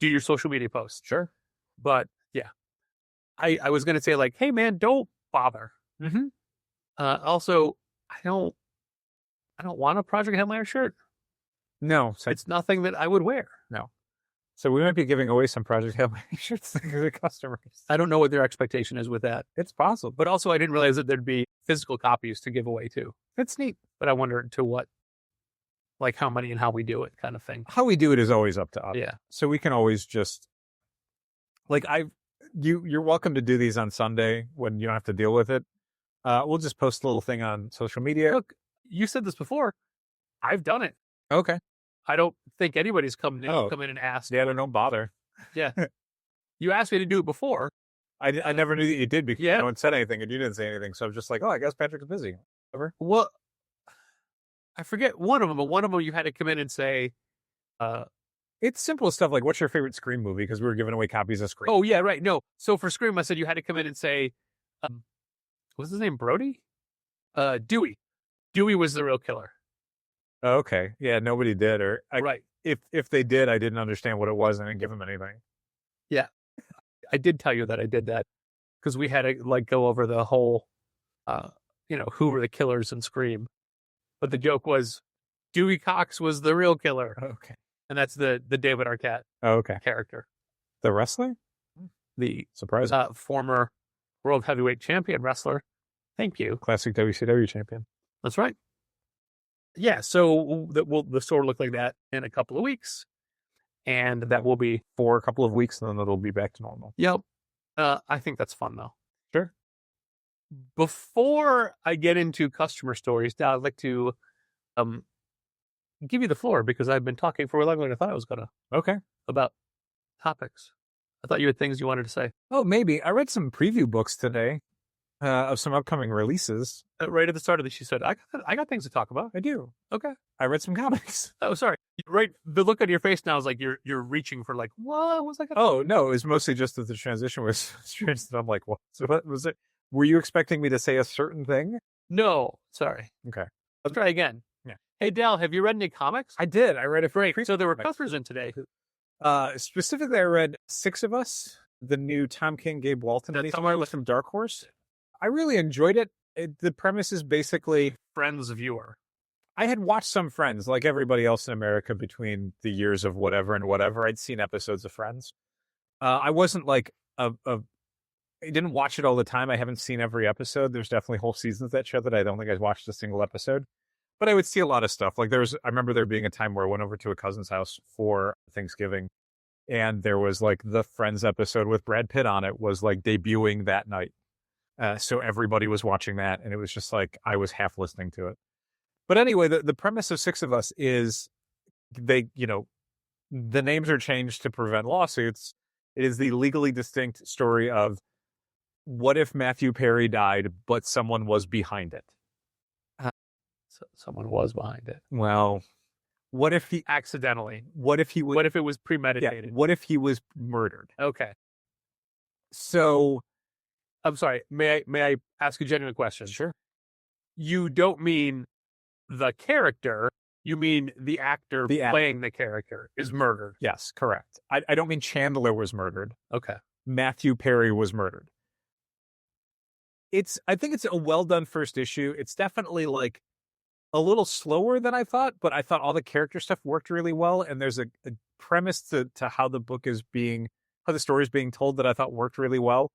your social media posts. Sure. But yeah, I was going to say like, hey man, don't bother. Mm-hmm. Also, I don't want a Project Headliner shirt. No. So, It's nothing that I would wear. so we might be giving away some Project Headliner shirts to the customers. I don't know what their expectation is with that. It's possible. But also, I didn't realize that there'd be physical copies to give away too. It's neat. But I wonder to what, like how many and how we do it kind of thing. How we do it is always up to us. Yeah. So we can always just, like, you're welcome to do these on Sunday when you don't have to deal with it. We'll just post a little thing on social media. Look, you said this before. I've done it. Okay. I don't think anybody's come in and asked. Yeah, don't bother. Yeah. You asked me to do it before. I never knew that you did because Yeah. no one said anything and you didn't say anything. So I was just like, oh, I guess Patrick's busy. Whatever. Well, I forget one of them, but one of them you had to come in and say, It's simple stuff like, what's your favorite Scream movie? Because we were giving away copies of Scream. oh, yeah, right. No. So for Scream, I said you had to come in and say, what's his name? Brody? Dewey. Dewey was the real killer. Oh, okay. Yeah, nobody did. Or Right. If they did, I didn't understand what it was and I didn't give them anything. I did tell you that I did that because we had to like go over the whole, who were the killers in Scream. But the joke was Dewey Cox was the real killer. Okay. And that's the David Arquette Oh, okay. character. The wrestler? The Surprising. former world heavyweight champion wrestler. Thank you. Classic WCW champion. That's right. Yeah, so the store will look like that in a couple of weeks. And that will be, For a couple of weeks, and then it'll be back to normal. yep. I think that's fun, though. Sure. Before I get into customer stories, now I'd like to give you the floor because I've been talking for longer than I thought I was going to Okay. about topics. I thought you had things you wanted to say. Oh, maybe. I read some preview books today of some upcoming releases. Right at the start of this, you said, I got things to talk about. I do. Okay. I read some comics. Oh, sorry. Right. The look on your face now is like you're reaching for like, what was I going to Oh, no. It was mostly just that the transition was strange. That I'm like, what? So what was it? Were you expecting me to say a certain thing? No, sorry. Okay. Let's try again. Yeah. Hey, Dal, have you read any comics? I did. I read a Great. preview So there were comic. customers in today. Specifically, I read Six of Us, the new Tom King, Gabe Walton. That's miniseries somewhere with- from Dark Horse. I really enjoyed it. The premise is basically, Friends viewer. I had watched some Friends, like everybody else in America, between the years of whatever and whatever. I'd seen episodes of Friends. I wasn't like I didn't watch it all the time. I haven't seen every episode. There's definitely whole seasons of that show that I don't think I watched a single episode. But I would see a lot of stuff. Like I remember there being a time where I went over to a cousin's house for Thanksgiving, and there was like the Friends episode with Brad Pitt on it was like debuting that night. So everybody was watching that, and it was just like I was half listening to it. But anyway, the premise of Six of Us is the names are changed to prevent lawsuits. It is the legally distinct story of what if Matthew Perry died, but someone was behind it. So someone was behind it. Well, what if he Accidentally. What if he? What if it was premeditated? Yeah, what if he was murdered? Okay. So, I'm sorry. May I ask a genuine question? Sure. You don't mean the character. You mean the actor playing the character is murdered. Yes, correct. I don't mean Chandler was murdered. Okay. Matthew Perry was murdered. I think it's a well done first issue. It's definitely like a little slower than I thought, but I thought all the character stuff worked really well. And there's a premise to how the book is how the story is being told that I thought worked really well.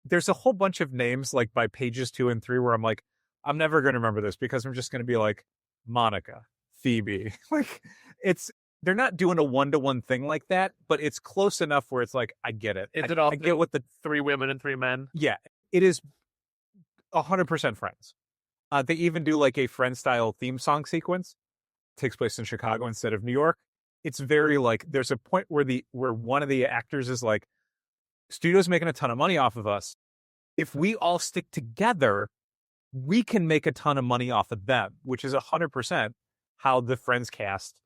There's a whole bunch of names like by pages 2 and 3 where I'm like, I'm never going to remember this because I'm just going to be like Monica, Phoebe. Like they're not doing a one-to-one thing like that, but it's close enough where it's like, I get it. Is it all I get what the 3 women and 3 men? Yeah, it is 100% Friends. They even do like a Friends-style theme song sequence. It takes place in Chicago instead of New York. It's very like, there's a point where one of the actors is like, studio's making a ton of money off of us. If we all stick together, we can make a ton of money off of them, which is 100% how the Friends cast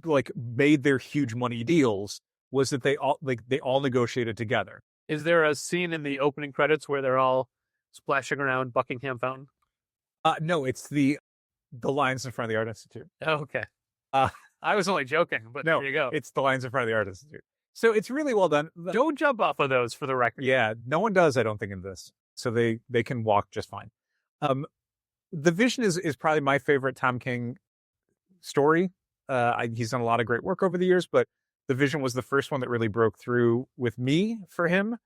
like made their huge money deals, was that they all negotiated together. Is there a scene in the opening credits where they're all splashing around Buckingham Fountain? No, it's the lines in front of the Art Institute. Oh, okay. I was only joking, but no, there you go. It's the lines in front of the Art Institute. So it's really well done. Don't jump off of those for the record. Yeah, no one does, I don't think, in this. So they can walk just fine. The Vision is probably my favorite Tom King story. He's done a lot of great work over the years, but The Vision was the first one that really broke through with me for him.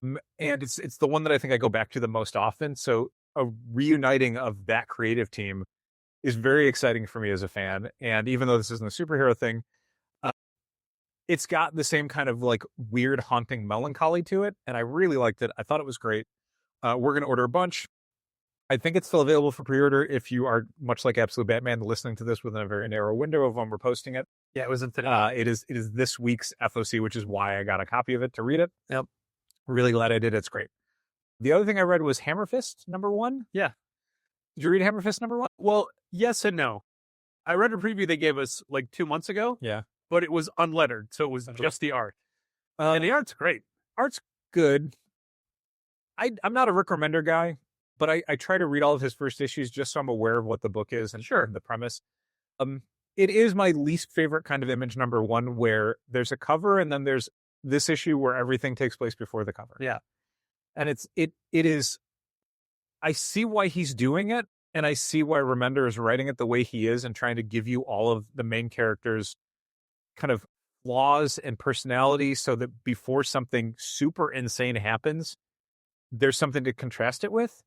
And it's the one that I think I go back to the most often. So a reuniting of that creative team is very exciting for me as a fan. And even though this isn't a superhero thing, it's got the same kind of like weird haunting melancholy to it. And I really liked it. I thought it was great. We're going to order a bunch. I think it's still available for pre-order if you are, much like Absolute Batman, listening to this within a very narrow window of when we're posting it. Yeah, it wasn't today. It is this week's FOC, which is why I got a copy of it to read it. Yep. Really glad I did. It's great. The other thing I read was HAMMERFIST #1. Yeah. Did you read HAMMERFIST #1? Well, yes and no. I read a preview they gave us like 2 months ago. Yeah. But it was unlettered, so it was just the art. And the art's great. Art's good. I'm not a Rick Remender guy, but I try to read all of his first issues just so I'm aware of what the book is and the premise. It is my least favorite kind of image #1 where there's a cover and then there's this issue where everything takes place before the cover. Yeah. And it is, I see why he's doing it, and I see why Remender is writing it the way he is and trying to give you all of the main characters' kind of flaws and personality so that before something super insane happens, there's something to contrast it with.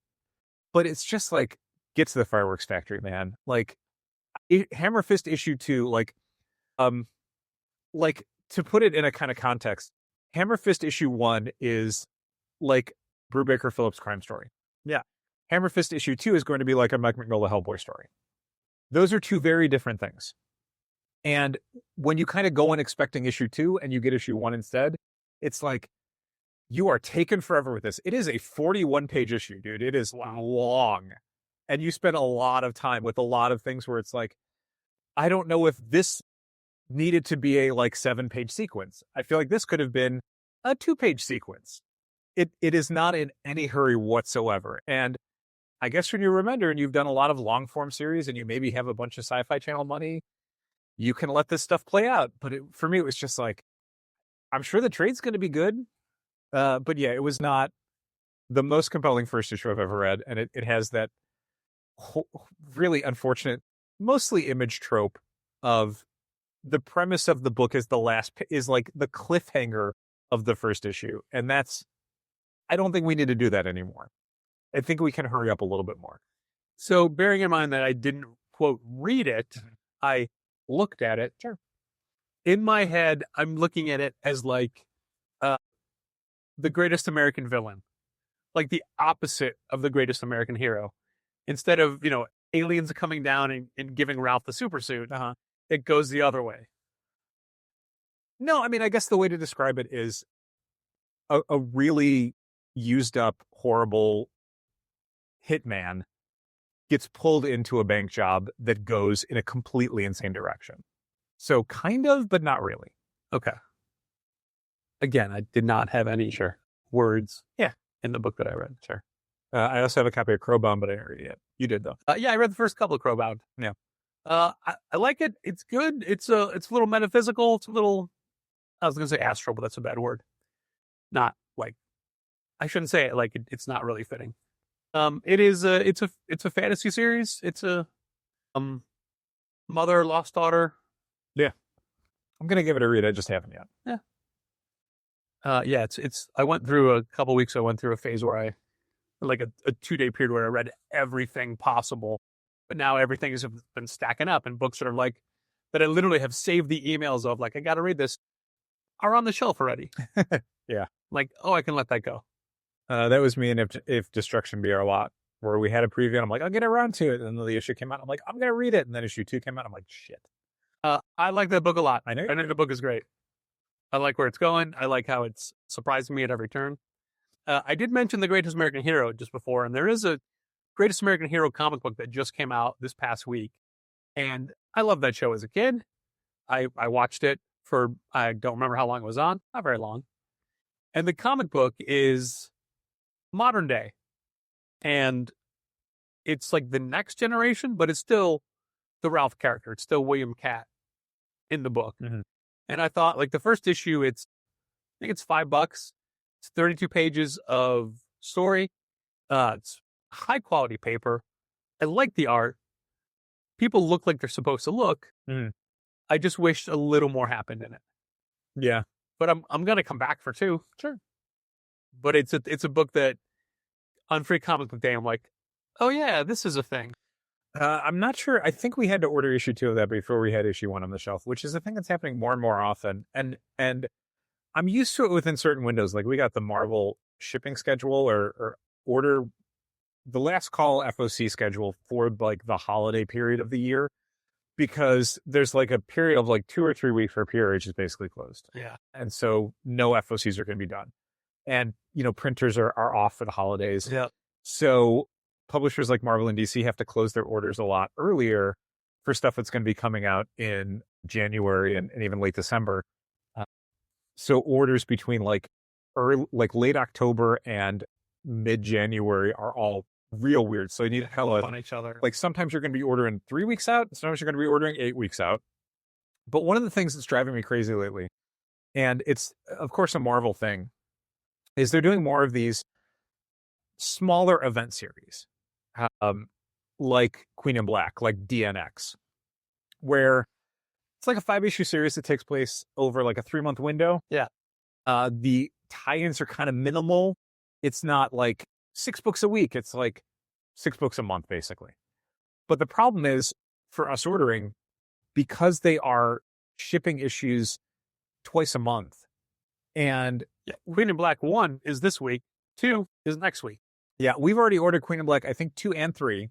But it's just like, get to the fireworks factory, man. Like, HAMMERFIST issue 2, like to put it in a kind of context, HAMMERFIST issue 1 is like Brubaker Phillips' crime story. Yeah. HAMMERFIST issue 2 is going to be like a Mike Mignola Hellboy story. Those are two very different things. And when you kind of go in expecting issue 2 and you get issue 1 instead, it's like, you are taken forever with this. It is a 41-page issue, dude. It is long. And you spend a lot of time with a lot of things where it's like, I don't know if this needed to be a like 7-page sequence. I feel like this could have been a 2-page sequence. It is not in any hurry whatsoever. And I guess when you remember and you've done a lot of long form series and you maybe have a bunch of Sci-Fi Channel money, you can let this stuff play out. But for me, it was just like, I'm sure the trade's going to be good. But yeah, it was not the most compelling first issue I've ever read. And it has that really unfortunate, mostly image trope of the premise of the book is like the cliffhanger of the first issue. And I don't think we need to do that anymore. I think we can hurry up a little bit more. So bearing in mind that I didn't, quote, read it, I looked at it. Sure. In my head, I'm looking at it as like the greatest American villain, like the opposite of the greatest American hero. Instead of, aliens are coming down and giving Ralph the super suit. It goes the other way. No, I mean, I guess the way to describe it is a really used up, horrible hitman gets pulled into a bank job that goes in a completely insane direction. So kind of, but not really. Okay. Again, I did not have any words in the book that I read. Sure. I also have a copy of Crowbound, but I didn't read it yet. You did, though. Yeah, I read the first couple of Crowbound. Yeah. I like it. It's good. It's a little metaphysical. It's a little, I was going to say astral, but that's a bad word. Not like, I shouldn't say it like it's not really fitting. It's a fantasy series. It's a mother, lost daughter. Yeah. I'm going to give it a read. I just haven't yet. Yeah. I went through a couple weeks. I went through a phase where I, like a 2-day period where I read everything possible, but now everything has been stacking up, and books that are like, that I literally have saved the emails of, like, I got to read this, are on the shelf already. Yeah. Like, oh, I can let that go. That was me and if Destruction Be Our Lot, where we had a preview and I'm like, I'll get around to it. And then the issue came out. I'm like, I'm going to read it. And then issue 2 came out. I'm like, shit. I like that book a lot. I know the book is great. I like where it's going. I like how it's surprising me at every turn. I did mention The Greatest American Hero just before, and there is a Greatest American Hero comic book that just came out this past week. And I loved that show as a kid. I watched it for, I don't remember how long it was on. Not very long. And the comic book is modern day. And it's like the next generation, but it's still the Ralph character. It's still William Catt in the book. Mm-hmm. And I thought, like, the first issue, I think it's $5. It's 32 pages of story. It's high quality paper. I like the art. People look like they're supposed to look. Mm. I just wish a little more happened in it. Yeah. But I'm gonna come back for 2. Sure. But it's a book that on Free Comic Book Day, I'm like, oh yeah, this is a thing. I'm not sure. I think we had to order issue 2 of that before we had issue 1 on the shelf, which is a thing that's happening more and more often. And I'm used to it within certain windows. Like, we got the Marvel shipping schedule or order the last call FOC schedule for like the holiday period of the year, because there's like a period of like 2 or 3 weeks where PRH is basically closed. Yeah. And so no FOCs are going to be done. And, printers are off for the holidays. Yeah. So publishers like Marvel and DC have to close their orders a lot earlier for stuff that's going to be coming out in January and even late December. So orders between like late October and mid-January are all real weird. So you need to tell on each other. Like, sometimes you're going to be ordering 3 weeks out. Sometimes you're going to be ordering 8 weeks out. But one of the things that's driving me crazy lately, and it's of course a Marvel thing, is they're doing more of these smaller event series, like Queen in Black, like DNX, where it's like a 5-issue series that takes place over like a 3-month window. Yeah. The tie-ins are kind of minimal. It's not like 6 books a week. It's like 6 books a month, basically. But the problem is, for us ordering, because they are shipping issues twice a month. And Queen in Black 1 is this week. 2 is next week. Yeah, we've already ordered Queen in Black, I think 2 and 3,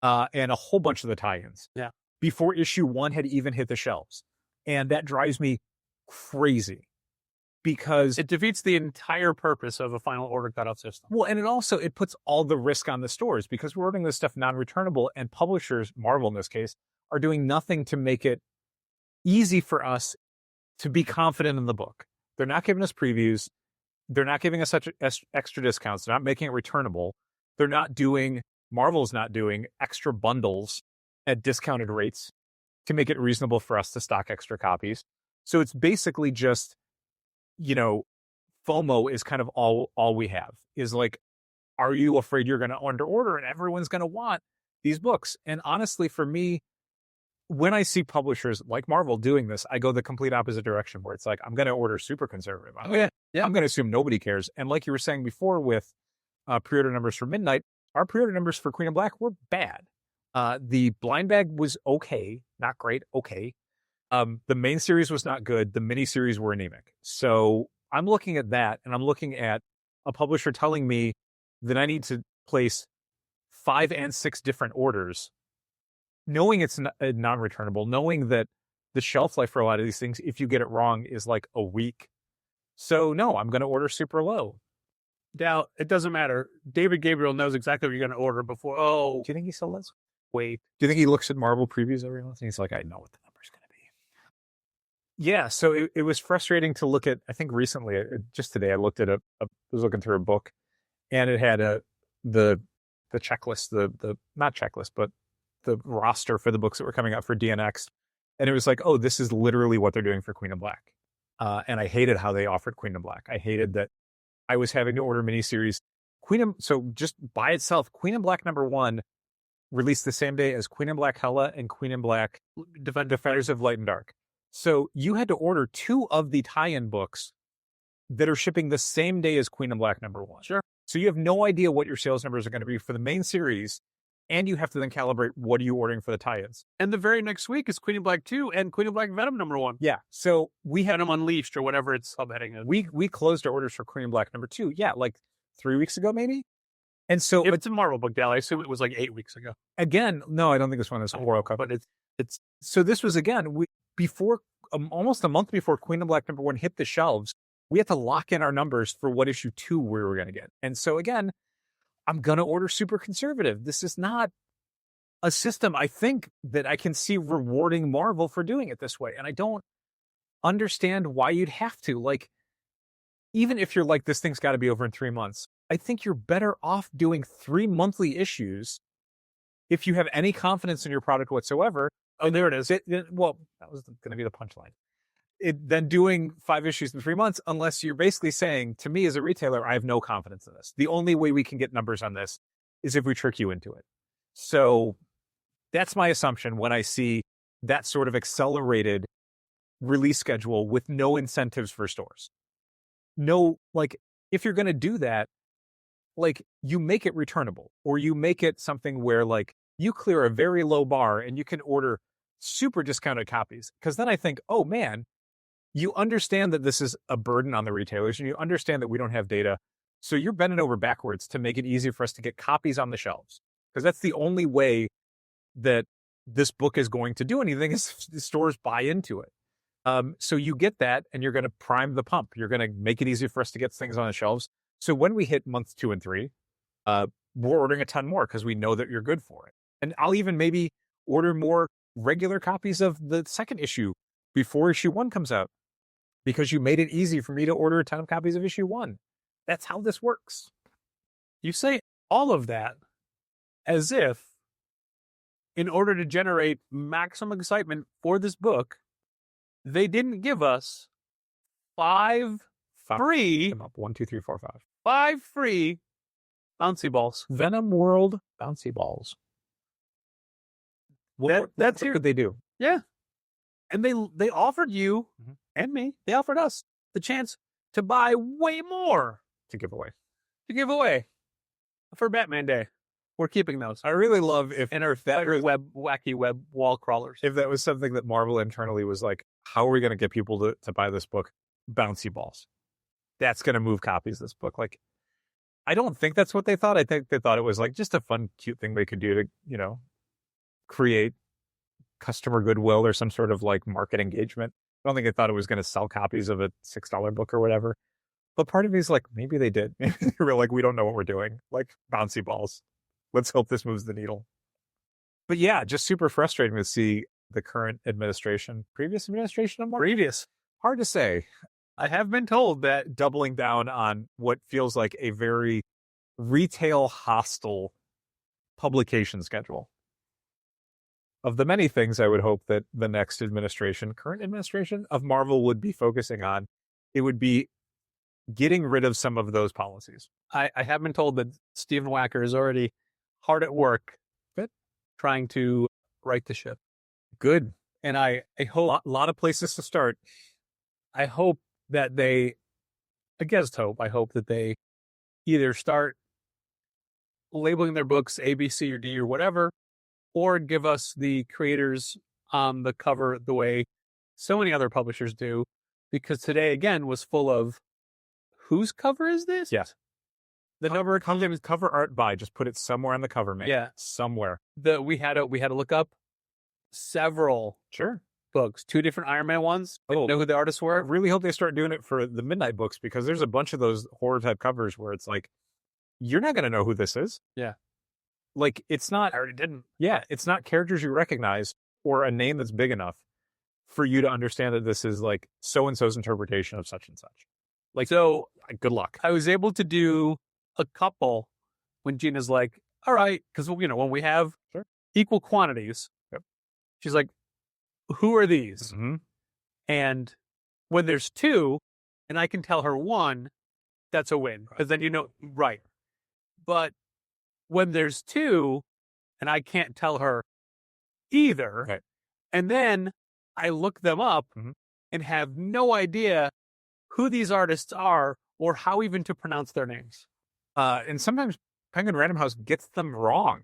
and a whole bunch of the tie-ins. Yeah. Before issue 1 had even hit the shelves. And that drives me crazy, because it defeats the entire purpose of a final order cutoff system. Well, and it puts all the risk on the stores, because we're ordering this stuff non-returnable, and publishers, Marvel in this case, are doing nothing to make it easy for us to be confident in the book. They're not giving us previews. They're not giving us such extra discounts. They're not making it returnable. Marvel's not doing extra bundles at discounted rates to make it reasonable for us to stock extra copies. So it's basically just, FOMO is kind of all we have, is like, are you afraid you're going to under order and everyone's going to want these books? And honestly, for me, when I see publishers like Marvel doing this, I go the complete opposite direction, where it's like, I'm going to order super conservative. I'm going to assume nobody cares. And like you were saying before with pre-order numbers for Midnight, our pre-order numbers for Queen and Black were bad. The blind bag was okay, not great, okay. The main series was not good. The mini series were anemic. So I'm looking at that, and I'm looking at a publisher telling me that I need to place 5 and 6 different orders knowing it's non-returnable, knowing that the shelf life for a lot of these things, if you get it wrong, is like a week. So no, I'm going to order super low. Dal, it doesn't matter. David Gabriel knows exactly what you're going to order before. Oh, Do you think he still does? wait. Do you think he looks at Marvel previews every month and he's like, I know what the number's going to be? Yeah, so it was frustrating to look at. I think recently, just today, I looked at I was looking through a book, and it had the checklist, the not checklist, but the roster for the books that were coming out for DNX, and it was like, oh, this is literally what they're doing for Queen of Black, and I hated how they offered Queen of Black. I hated that I was having to order miniseries. So just by itself, Queen of Black #1 released the same day as Queen in Black Hela and Queen in Black Defenders of Light and Dark. So you had to order 2 of the tie-in books that are shipping the same day as Queen in Black #1. Sure. So you have no idea what your sales numbers are going to be for the main series, and you have to then calibrate what are you ordering for the tie-ins. And the very next week is Queen in Black 2 and Queen in Black Venom #1. Yeah. So we had Venom Unleashed or whatever its subheading is. we closed our orders for Queen in Black #2. Yeah, like 3 weeks ago maybe. And so If it's a Marvel book, Dal, I assume it was like 8 weeks ago. again, no, I don't think this one is World Cup. But it's So this was again before almost a month before Queen of Black #1 hit the shelves. We had to lock in our numbers for what issue 2 we were going to get. And so again, I'm going to order super conservative. This is not a system I think that I can see rewarding Marvel for doing it this way. And I don't understand why you'd have to. Like, even if you're like, this thing's got to be over in 3 months, I think you're better off doing 3 monthly issues if you have any confidence in your product whatsoever. oh, there it is. Well, that was going to be the punchline. Then doing 5 issues in 3 months, unless you're basically saying, to me as a retailer, I have no confidence in this. The only way we can get numbers on this is if we trick you into it. So that's my assumption when I see that sort of accelerated release schedule with no incentives for stores. No, like, if you're going to do that, like, you make it returnable, or you make it something where, like, you clear a very low bar and you can order super discounted copies. Because then I think, oh man, you understand that this is a burden on the retailers, and you understand that we don't have data. So you're bending over backwards to make it easier for us to get copies on the shelves. Because that's the only way that this book is going to do anything, is the stores buy into it. So you get that, and you're going to prime the pump. You're going to make it easier for us to get things on the shelves. So when we hit months 2 and 3, we're ordering a ton more because we know that you're good for it. And I'll even maybe order more regular copies of the second issue before issue 1 comes out, because you made it easy for me to order a ton of copies of issue 1. That's how this works. You say all of that as if, in order to generate maximum excitement for this book, they didn't give us 5 free, Come up. 1, 2, 3, 4, 5. 5 free bouncy balls. Venom World bouncy balls. What here. could they do? Yeah. And they offered you and me, they offered us the chance to buy way more To give away. for Batman Day. We're keeping those. I really love if And our wacky web wall crawlers. if that was something that Marvel internally was like, how are we going to get people to buy this book? Bouncy balls. That's going to move copies of this book. Like, I don't think that's what they thought. I think they thought it was like just a fun, cute thing they could do to, create customer goodwill or some sort of like market engagement. I don't think they thought it was going to sell copies of a $6 book or whatever. But part of me is like, maybe they did. Maybe they were like, we don't know what we're doing. Like, bouncy balls. Let's hope this moves the needle. But yeah, just super frustrating to see the current administration, previous administration of Marvel. Hard to say. I have been told that doubling down on what feels like a very retail hostile publication schedule. Of the many things I would hope that the next current administration of Marvel would be focusing on, it would be getting rid of some of those policies. I have been told that Stephen Wacker is already hard at work trying to right the ship. Good. And I hope A lot of places to start. I hope that they either start labeling their books A, B, C, or D or whatever, or give us the creators on the cover the way so many other publishers do. Because today, again, was full of, whose cover is this? Yes. The cover art by, just put it somewhere on the cover, man. Yeah. Somewhere. We had to look up several books, 2 different Iron Man ones. I didn't know who the artists I were. really hope they start doing it for the Midnight books, because there's a bunch of those horror type covers where it's like, you're not going to know who this is. Yeah. Like, it's not. I already didn't. Yeah, it's not characters you recognize or a name that's big enough for you to understand that this is like so and so's interpretation of such and such. Like, So good luck. I was able to do a couple when Gina's like, all right, because, when we have equal quantities, she's like, who are these? Mm-hmm. And when there's 2 and I can tell her 1, that's a win. Because then right. But when there's 2 and I can't tell her either, and then I look them up and have no idea who these artists are or how even to pronounce their names. And sometimes Penguin Random House gets them wrong.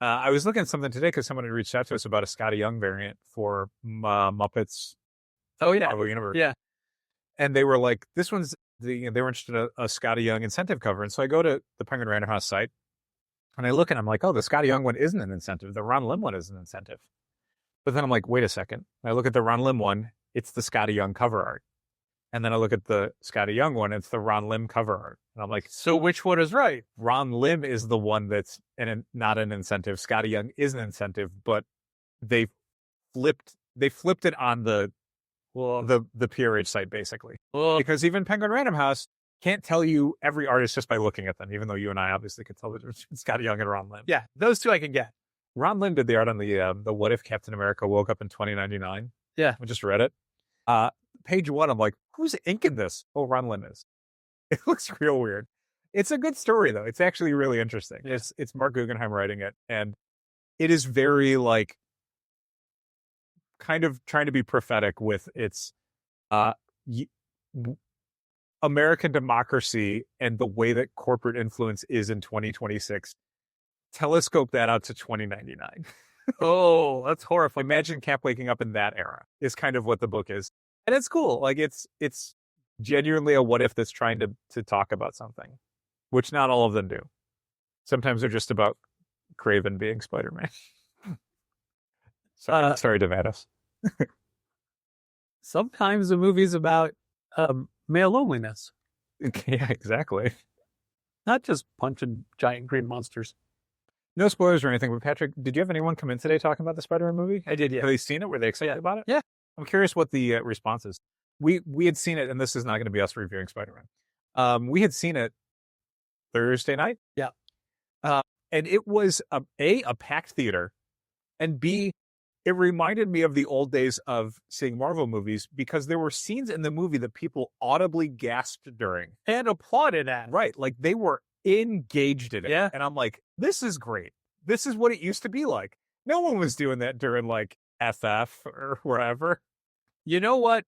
I was looking at something today because someone had reached out to us about a Scotty Young variant for Muppets. Oh, yeah. Marvel Universe. Yeah. And they were like, this one's, they were interested in a Scotty Young incentive cover. And so I go to the Penguin Random House site and I look and I'm like, oh, the Scotty Young one isn't an incentive. The Ron Lim one is an incentive. But then I'm like, wait a second. I look at the Ron Lim one. It's the Scotty Young cover art. And then I look at the Scotty Young one. It's the Ron Lim cover art. And I'm like, so which one is right? Ron Lim is the one that's not an incentive. Scotty Young is an incentive, but they flipped it on the PRH site, basically. Because even Penguin Random House can't tell you every artist just by looking at them, even though you and I obviously could tell the difference between Scotty Young and Ron Lim. Yeah, those 2 I can get. Ron Lim did the art on the What If Captain America Woke Up in 2099. Yeah. I just read it. Page 1, I'm like, who's inking this? Oh, Ron Lim is. It looks real weird. It's a good story, though. It's actually really interesting. It's Mark Guggenheim writing it, and it is very, like, kind of trying to be prophetic with its American democracy and the way that corporate influence is in 2026. Telescope that out to 2099. Oh, that's horrifying. Imagine Cap waking up in that era is kind of what the book is. And it's cool. Like, it's genuinely a what if that's trying to talk about something, which not all of them do. Sometimes they're just about Craven being Spider-Man. Sorry, Devados. Sometimes the movie's about male loneliness. Yeah, exactly. Not just punching giant green monsters. No spoilers or anything, but Patrick, did you have anyone come in today talking about the Spider-Man movie? I did, yeah. Have they seen it? Were they excited about it? Yeah. I'm curious what the response is. We had seen it, and this is not going to be us reviewing Spider-Man. We had seen it Thursday night. Yeah. And it was a packed theater, and B, it reminded me of the old days of seeing Marvel movies because there were scenes in the movie that people audibly gasped during. And applauded at. Right. Like, they were engaged in it. Yeah. And I'm like, this is great. This is what it used to be like. No one was doing that during, like, FF or wherever. You know what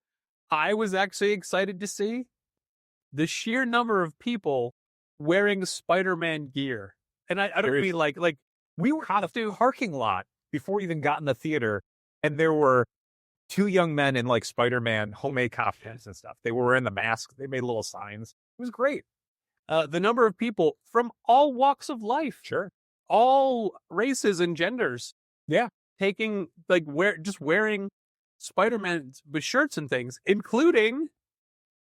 I was actually excited to see? The sheer number of people wearing Spider-Man gear. And I don't mean like we were at the parking lot before we even got in the theater, and there were 2 young men in, like, Spider-Man homemade costumes and stuff. They were wearing the mask. They made little signs. It was great. The number of people from all walks of life. Sure. All races and genders. Yeah. Taking, like, wearing Spider-Man with shirts and things, including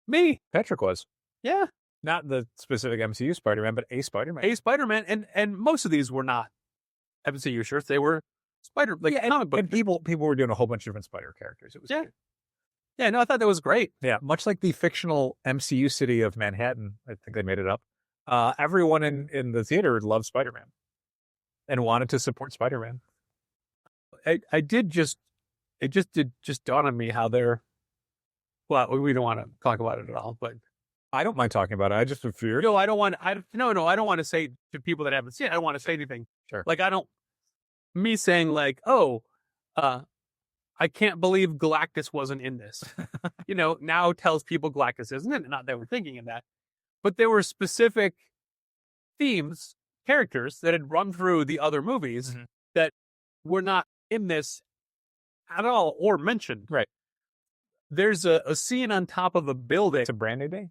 me. Patrick was. Yeah. Not the specific MCU Spider-Man, but a Spider-Man. A Spider-Man. And most of these were not MCU shirts. They were comic book. And people were doing a whole bunch of different Spider characters. It was good. Yeah, no, I thought that was great. Yeah, much like the fictional MCU city of Manhattan, I think they made it up. Everyone in the theater loved Spider-Man and wanted to support Spider-Man. It did dawn on me how they're, well, we don't want to talk about it at all, but I don't mind talking about it. I just fear. No, I don't want to say to people that haven't seen it, I don't want to say anything. Sure. Like, me saying like, I can't believe Galactus wasn't in this. Now tells people Galactus isn't in it. Not that we're thinking of that. But there were specific themes, characters that had run through the other movies that were not in this at all or mentioned. Right. There's a scene on top of a building. It's a brand new day.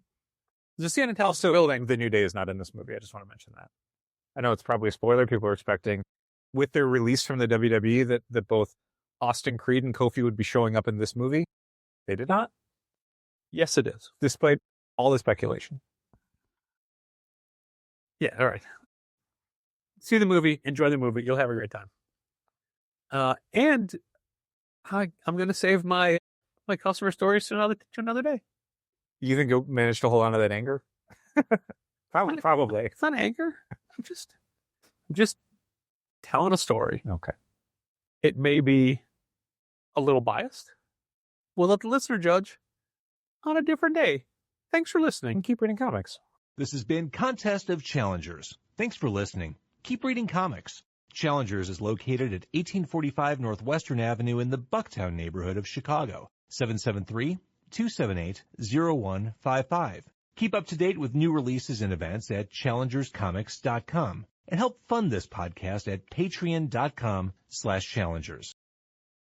There's a scene on top of a building. The New Day is not in this movie. I just want to mention that. I know it's probably a spoiler. People are expecting with their release from the WWE that both Austin Creed and Kofi would be showing up in this movie. They did not, Yes, it is. despite all the speculation. Yeah, all right. See the movie, enjoy the movie. You'll have a great time. And I'm going to save my customer stories to another day. You think you'll manage to hold on to that anger? Probably. It's not anger. I'm just telling a story. Okay. It may be a little biased. We'll let the listener judge on a different day. Thanks for listening. And keep reading comics. This has been Contest of Challengers. Thanks for listening. Keep reading comics. Challengers is located at 1845 Northwestern Avenue in the Bucktown neighborhood of Chicago. 773-278-0155. Keep up to date with new releases and events at challengerscomics.com and help fund this podcast at patreon.com/challengers.